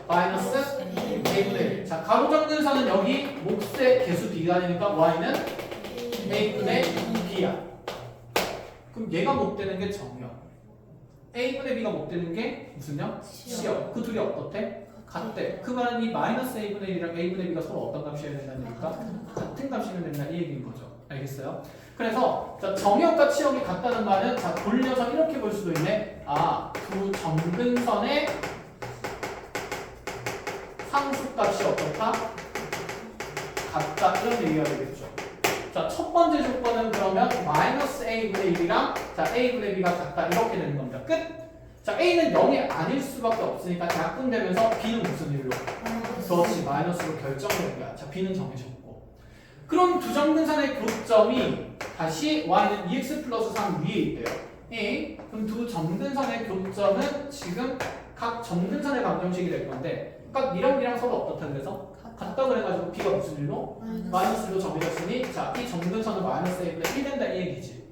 마이너스 a분의 1. 자 가로 정근선은 여기 몫의 개수 b가 되니까 y는 a분의 b야. 그럼 얘가 못 되는 게 정이야. a분의 b가 못 되는 게 무슨요? 치역. 그 둘이 어떻대? 같대. 그 말은 이 마이너스 a분의 1이랑 a분의 b가 서로 어떤 값이어야 된다는 얘기일까? 같은 값이면 된다 이 얘기인 거죠. 알겠어요? 그래서 자, 정역과 치역이 같다는 말은 자 돌려서 이렇게 볼 수도 있네. 아, 두 정근선의 상수값이 어떻다? 같다 이런 얘기가 되겠죠. 자, 첫 번째 조건은 그러면 마이너스 a분의 1이랑 자 a분의 b가 같다 이렇게 되는 겁니다. 끝. 자 a는 0이 아닐 수밖에 없으니까 약분되면서 b는 무슨 일로? 그렇지 마이너스로 결정되는 거야. 자 b는 정해졌고. 그럼 두 정근선의 교점이 다시 y는 2x 플러스 3 위에 있대요. A. 그럼 두 정근선의 교점은 지금 각 정근선의 방정식이 될 건데 그러니까 이랑 서로 어떻다 그래서? 같다 그래가지고 b가 무슨 일로? 마이너스로 정해졌으니 자 이 정근선은 마이너스 a분의 1 된다 이 얘기지.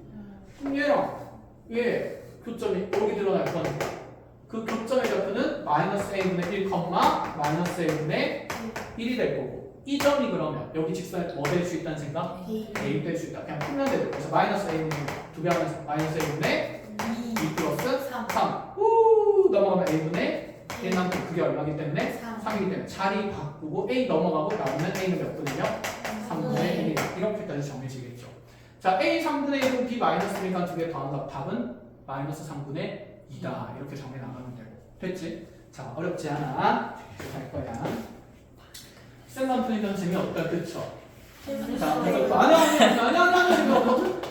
그럼 얘랑 얘 교점이 여기 드러날 거니까 그 교점의 좌표는 마이너스 a분의 1, 마이너스 a분의 1이 될 거고 이 점이 그러면 여기 직선에 뭐 될 수 있다는 생각? 대입될 수 있다. 그냥 풀면 되죠. 그래서 마이너스 a분의 2 배 하면서 마이너스 a분의 2 플러스 3 우 넘어가면 a분의 1만큼 그게 얼마기 때문에? 3이기 때문에 자리 바꾸고 a 넘어가고 나오면 a는 몇 분이며? 3분의 1이다. 이렇게까지 정해지겠죠. 자 a 3분의 1은 b 마이너스 1과 두 개 더한 값 답은 마이너스 3분의 2다. 이렇게 정해 나가면 되고 됐지? 자 어렵지 않아. 이렇게 할 거야. 쌤만 푸니까 재미없다 그쵸? 자 그래서 아니 재미없거든?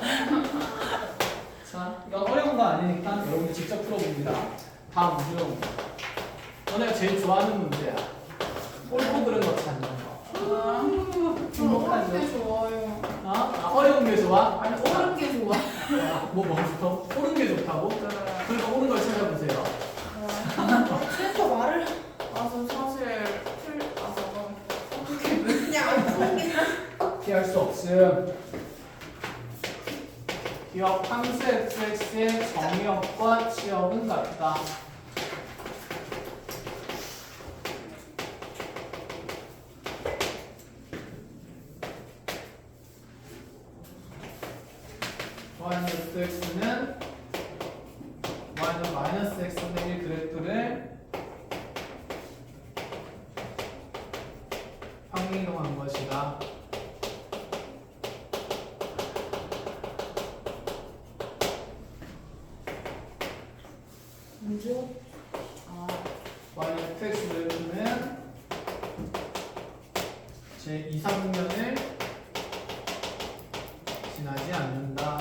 자 이건 어려운 거 아니니까 여러분들 직접 풀어봅니다. 다음 중 너네가 제일 좋아하는 문제야. 꼴보 그런 거 찾는 거. 어려운 게 좋아요. 아, 어려운 게 좋아? 아니 어려운 게 좋아. 뭐부터? 옳은 게 좋다고? 그러니까 옳은 걸 찾아보세요. 그래서 말을 아저 사실 그냥 안 푸는 게 피할 수 없음. 기억 함수 fx의 정의역과 치역은 같다. y는 fx는 y는 마이너스 x분의 1 그래프를 평행이동한 것이다. 뭐죠? y는 fx 그래프는 제 2, 3면을 지나지 않는다.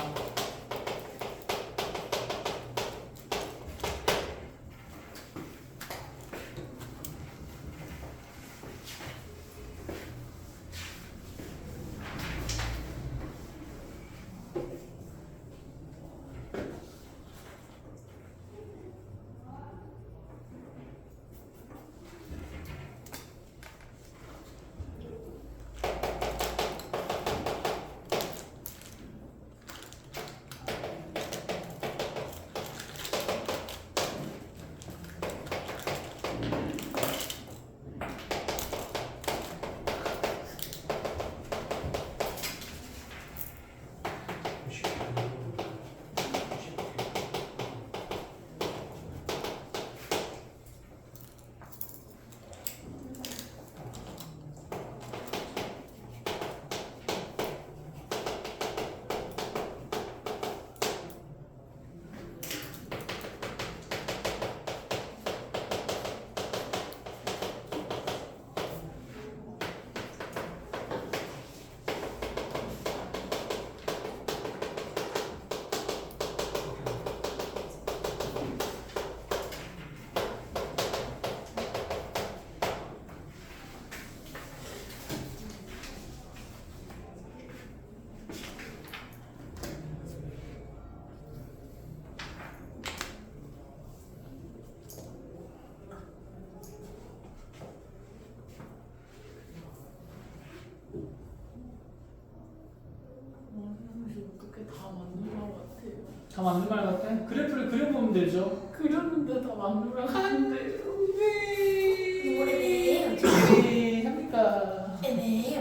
어떻게 다 맞는 것 같아요. 다 맞는 말 같아? 그래프를 그려보면 되죠. 그렸는데 다 맞는 것 같은데. 합니까? 애매해요.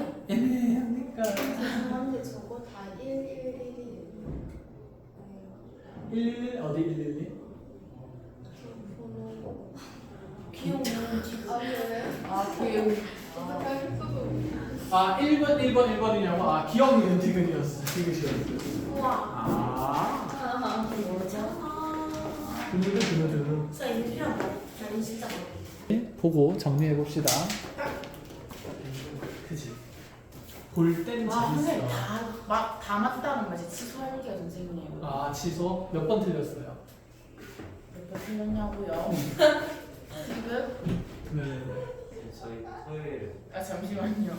합니까? 죄송한데 저거 다 111이에요. 111 어디 111? 귀여운 기가요? 아, 귀여워. 아 1번 1번이냐고? 아 기억니은 디귿이었어. 디귿이었어. 우와. 아 뭐죠? 드르르 저 인피랑 다른 진짜 많아요. 보고 정리해 봅시다. 그지? 볼 땐 와, 선생님 재밌어. 다 맞다는 거지. 취소할게요, 선생님. 아 취소 몇 번 틀렸어요? 몇 번 틀렸냐고요? 지금? 네. 저희 토요일 아, 잠시만요.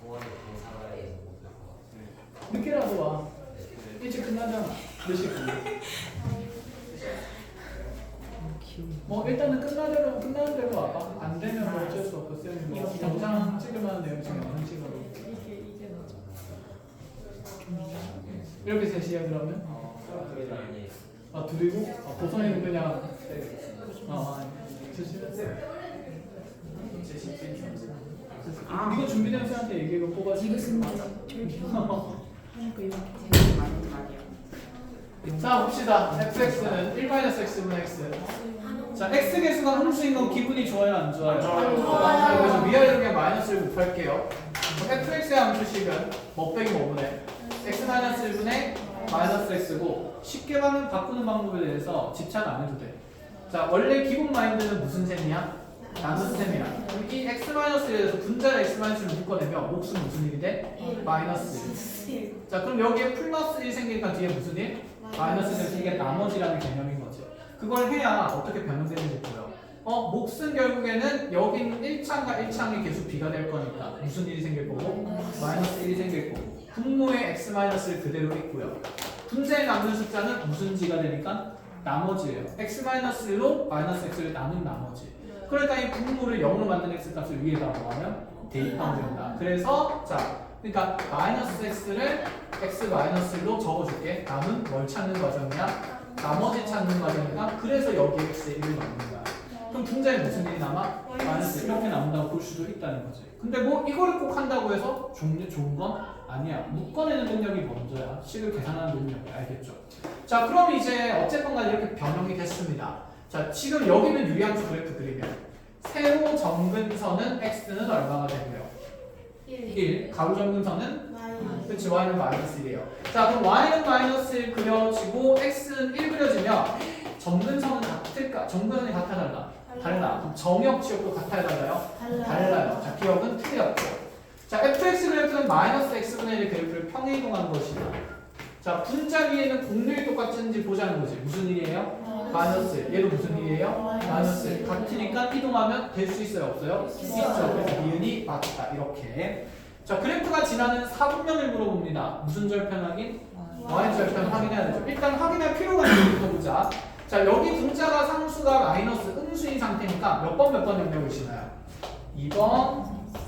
동아리 동사가에서 못할 것 같아요. 늦게라도 와. 네. 일찍 끝나잖아. 몇 시 끝나? 뭐 일단은 끝나는 대로 와봐. 안 되면 뭐 어쩔 수 없고 쌤이 뭐 영상 찍으면 내용 지금 영상 찍어도 이게 맞아. 이렇게 셋이야 그러면? 토요일 아니 아 둘이고? 아 보선이는 그냥 이거 준비된 쌤한테 얘기해서 뽑아지. 이거 쓴 거죠? 그러니까 이렇게 되는 맞는 말이야. 자 봅시다. fx는 1-x분의 x. 자 x 개수가 함수인 건 기분이 좋아요 안 좋아요? 좋아요. 자, 그래서 위아래로 그냥 마이너스를 곱할게요. fx의 함수식은 뭐 빼기 뭐분의 x-1분의 마이너스 x고 쉽게 바꾸는 방법에 대해서 집착 안 해도 돼. 자 원래 기본 마인드는 무슨 셈이야? 나눈 셈이야. 그럼 이 x-에 대해서 분자를 x-를 묶어내면 몫은 무슨 일이 돼? 마이너스 1. 자 그럼 여기에 플러스 1 생기니까 뒤에 무슨 일? 마이너스 1 이게 나머지라는 개념인 거지. 그걸 해야 어떻게 변형되는지 보여. 몫은 결국에는 여기는 1창과 1창의 개수 b가 될 거니까 무슨 일이 생길 거고? 마이너스 1이 생길 거고 분모의 x-를 그대로 있고요. 분자에 남는 숫자는 무슨 지가 되니까? 나머지예요. x-1로 마이너스 x를 나눈 나머지. 그러니까 이 분모를 0으로 만든 x값을 위에다 뭐하면 대입하면 된다. 그래서 자 그러니까 마이너스 x를 x-1로 적어줄게. 남은 뭘 찾는 과정이야? 나머지 찾는 과정이니까 그래서 여기 x에 1을 넣는 거야. 그럼 분자에 무슨 일이 남아? 마이너스 이렇게 남는다고 볼 수도 있다는 거지. 근데 뭐 이거를 꼭 한다고 해서 좋은 건 아니야. 묶어내는 능력이 먼저야. 식을 계산하는 능력이. 알겠죠? 자 그럼 이제 어쨌건 간에 이렇게 변형이 됐습니다. 자 지금 여기는 유리함수 그래프 그리면 세로 점근선은 x는 얼마가 되고요? 1. 가로 점근선은 그렇지 y는 마이너스 1이에요. 자 그럼 y는 마이너스 1 그려지고 x는 1 그려지면 점근선은 같을까? 점근선이 같아 달라? 달라. 그럼 정역 지역도 같아야 달라요? 달라요. 자 기억은 틀렸죠. 자 fx 그래프는 마이너스 x분의 1 그래프를 평행이동한 것이다. 자 분자 위에는 공률이 똑같은지 보자는 거지. 무슨 일이에요? 마이너스 1. 얘도 무슨 일이에요? 마이너스 1. 같으니까 이동하면 될 수 있어요? 없어요? 있죠. 그래서 니은이 맞다. 이렇게. 자 그래프가 지나는 사분면을 물어봅니다. 무슨 절편 확인? y 절편 확인해야 되죠. 일단 확인할 필요가 있는 보자. 자 여기 분자가 상수가 마이너스 음수인 상태니까 몇 번 영역을 지나요? 2번,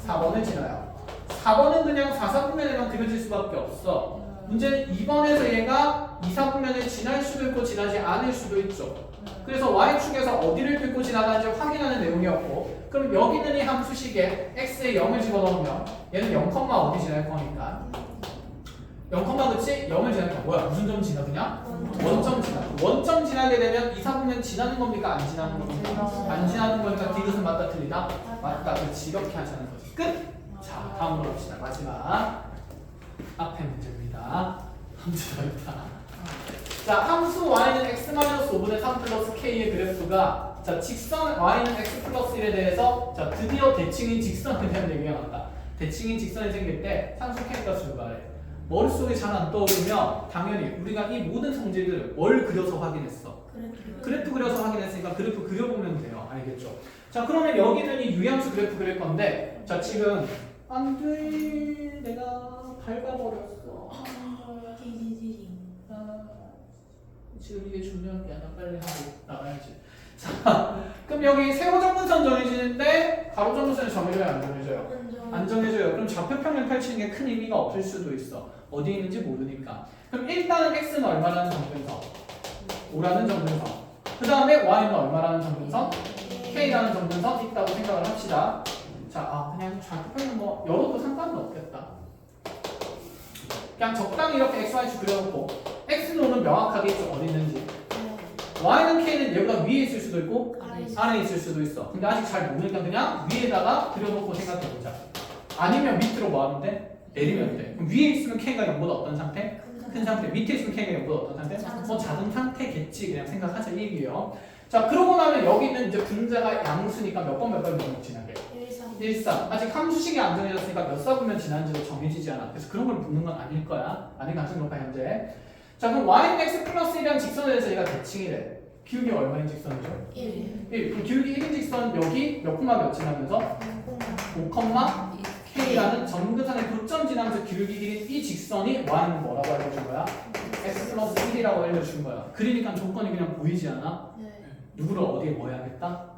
4번을 지나요. 4번은 그냥 4사분면에만 그려질 수밖에 없어. 문제는 2번에서 얘가 2사분면을 지날 수도 있고 지나지 않을 수도 있죠. 그래서 y축에서 어디를 뚫고 지나가는지 확인하는 내용이었고 그럼 여기는 이 함수식에 x에 0을 집어넣으면 얘는 0, 어디 지날 거니까 0, 그치? 0을 지날 거야. 뭐야? 무슨 점 지나 그냥? 원점 지나. 원점 지나게 되면 2사분면 지나는 겁니까? 안 지나는 겁니까? 안 지나는 거니까 디귿은 맞다 틀리다? 맞다. 그렇지. 이렇게 하자는 거지. 끝! 자 다음으로 봅시다. 마지막 앞에 문제입니다. 함수가 있다. 자 함수 y는 x-5분의 3 플러스 k의 그래프가 자 직선 y는 x 플러스 1에 대해서 자 드디어 대칭인 직선에 대한 얘기가 나왔다. 대칭인 직선이 생길 때 상수 k 값을 말해. 머릿속에 잘 안 떠오르면 당연히 우리가 이 모든 성질들을 뭘 그려서 확인했어? 그래프 그려서 확인했으니까 그래프 그려보면 돼요. 알겠죠? 자 그러면 여기는 이 유함수 그래프 그릴 건데 자 지금 안돼 내가 밟아버렸어. 지금 이게 중요한 게 아니라 빨리 하고 나가야지. 자 그럼 여기 세로 점근선 정해지는데 가로 점근선이 정해져요 안 정해져요? 안 정해져요. 그럼 좌표평면 펼치는 게 큰 의미가 없을 수도 있어. 어디 있는지 모르니까. 그럼 일단은 x는 얼마라는 정근선? 5라는 정근선. 그 다음에 y는 얼마라는 정근선? k라는 정근선 있다고 생각을 합시다. 자, 그냥 좌표평면 뭐 열어도 상관은 없겠다. 그냥 적당히 이렇게 xy축 그려놓고 x는 오는 명확하게 있죠. 어디 있는지. y는 k는 여기가 위에 있을 수도 있고 안에 있을 수도 있어. 근데 아직 잘 모르니까 그냥 위에다가 그려놓고 생각해보자. 아니면 밑으로 뭐 하면 돼? 내리면 돼. 그럼 위에 있으면 k가 0보다 어떤 상태? 큰 상태. 밑에 있으면 k가 0보다 어떤 상태? 뭐 작은 상태겠지. 그냥 생각하자 이 얘기예요. 자, 그러고 나면 여기는 이제 분자가 양수니까 몇 번 지나게? 1, 3. 아직 함수식이 안 정해졌으니까 몇 사분면 지난지도 정해지지 않아. 그래서 그런 걸 묻는 건 아닐 거야. 아닐 가능성이 높아 현재. 자, 그럼 y는 x 플러스 1이라는 직선에 대해서 얘가 대칭이래. 기울기 얼마인 직선이죠? 1. 1. 그럼 기울기 1인 직선 여기 몇 콤마 몇 지나면서? 5, k라는 점근선의 교점 지나면서 기울기 1인 이 직선이 y는 뭐라고 알려준 거야? x 플러스 1이라고 알려준 거야. 그러니까 조건이 그냥 보이지 않아? 누구를 어디에 뭐 해야겠다?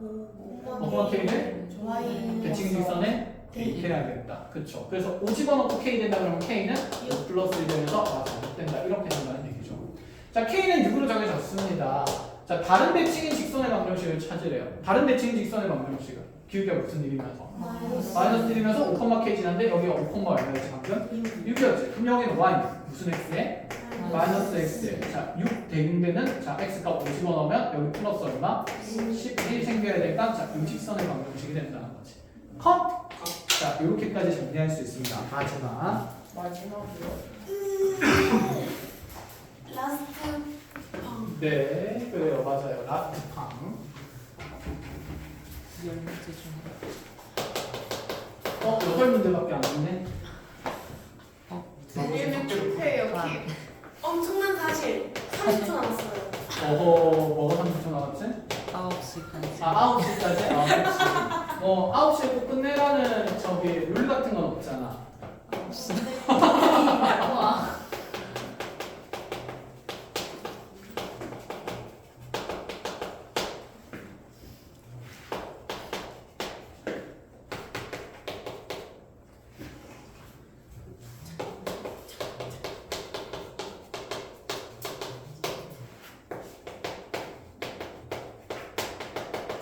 5, k는 대칭 직선에 해야 되겠다. 그쵸? 그래서 5 집어넣고 k 된다 그러면 k는 5 플러스 1 되면서 잘못된다. 이렇게 된다는 얘기죠. 자, k는 6으로 정해졌습니다. 자, 다른 대칭인 직선의 방정식을 찾으래요. 다른 대칭인 직선의 방정식은 기울기가 무슨 일이면서? 마이너스 1이면서 5,k 지났는데 여기가 5, 얼마였지 방금? 6이었지. 그럼 여기는 y는 무슨 x에? 마이너스 x에. 자, 6 대응되는 자 x값 5 집어넣으면 여기 플러스 얼마? 11 생겨야 되니까 자, 이 직선의 방정식이 된다는 거지. 컷! 자, 이렇게까지 정리할 수 있습니다. 마지막. 라스트 방. 네, 그래요. 맞아요. 라스트 팡. 10문제 중에 8문제밖에 안 됐네. 내일은 투표예요. 엄청난 사실. 30초 남았어요. 뭐가 30초 남았지? 9시까지. 9시까지? 그렇지. 9시에 꼭 끝내라는 저기 룰 같은 건 없잖아. 9시. 와.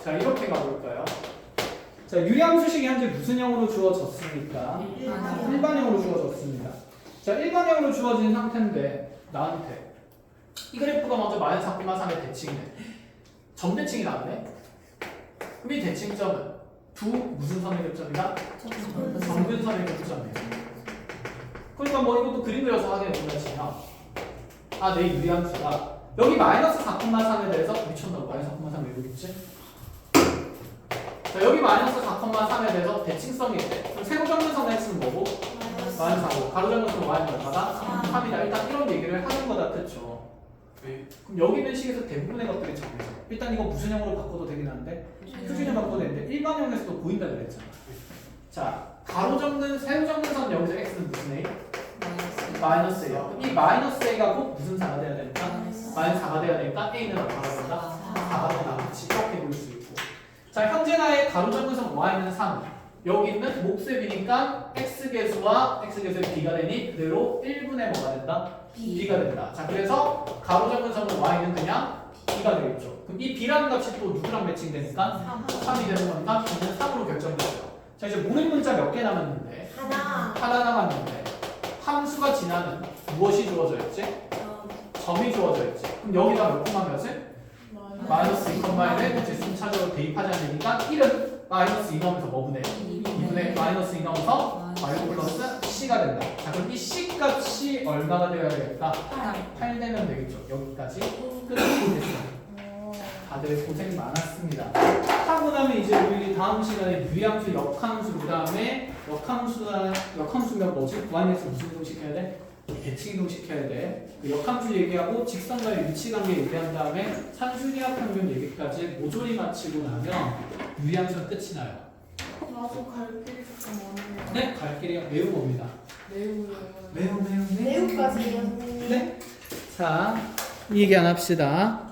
자, 이렇게 가볼까요? 자, 유리함수식이 현재 무슨 형으로 주어졌습니까? 일반형으로 주어졌습니다. 자, 일반형으로 주어진 상태인데 나한테 이 그래프가 먼저 마이너스 4,3의 대칭이네. 점대칭이 나왔네. 그럼 이 대칭점은 두 무슨 선의 교점이다? 점근선의 교점이에요. 그러니까 뭐 이것도 그림 그려서 확인해 보면 내 유리함수가 여기 마이너스 4,3에 대해서 미쳤나 마이너스 4,3 왜 여기 있지? 자, 여기 마이너스 4,3에 대해서 대칭성이 있대. 그럼 세로점근선의 x는 뭐고? 마이너스 4고 가로점근선 y는 얼마다? 3이다. 일단 이런 얘기를 하는 거다. 그쵸? 그럼 여기 있는 식에서 대부분의 것들이 정해져. 일단 이거 무슨 형으로 바꿔도 되긴 한데 표준형 바꿔도 되는데 일반형에서도 보인다 그랬잖아. 자, 세로점근선 여기서 x는 무슨 a? 마이너스 a요. 이 마이너스 a가 꼭 무슨 4가 돼야 되니까? 마이너스 4가 돼야 되니까 a는 얼마가 된다? 4가 된다. 그치? 이렇게 볼 수 있고. 자, 현재 나의 가로점근선 y는 3. 여기 있는 몫의 x계수와 x계수의 b가 되니 그대로 1분의 뭐가 된다? b가 된다. 자, 그래서 가로점근선은 y는 그냥 b가 되겠죠. 그럼 이 b라는 값이 또 누구랑 매칭되니까 3이 되는 거니까 b는 3으로 결정되죠. 자, 이제 모르는 문자 몇 개 남았는데? 하나 남았는데 함수가 지나는 무엇이 주어져 있지? 점이 주어져 있지. 그럼 여기다 몇 콤마 몇을? 마이너스 2,1에 이제 순차적으로 대입하자는 얘기니까 1은 마이너스 2 넣으면서 뭐 분해? 2분의 마이너스 2 넣어서 마이너스 플러스 c가 된다. 자, 그럼 이 c 값이 얼마가 되어야 되겠다? 8 되면 되겠죠. 여기까지 끝이 됐어요. 다들 고생 많았습니다. 하고 나면 이제 우리 다음 시간에 유리함수, 역함수, 그 다음에 역함수면 뭐지? 구한에서 무슨 이동 시켜야 돼? 대칭 이동 시켜야 돼. 그 역함수 얘기하고 직선과의 위치 관계 얘기한 다음에 산수리합 평균 얘기까지 모조리 마치고 나면 유리함수는 끝이 나요. 나도 갈 길이 조금 멀네요. 네, 갈 길이 매우 멉니다. 매우. 매우까지. 네. 자, 이 얘기 안 합시다.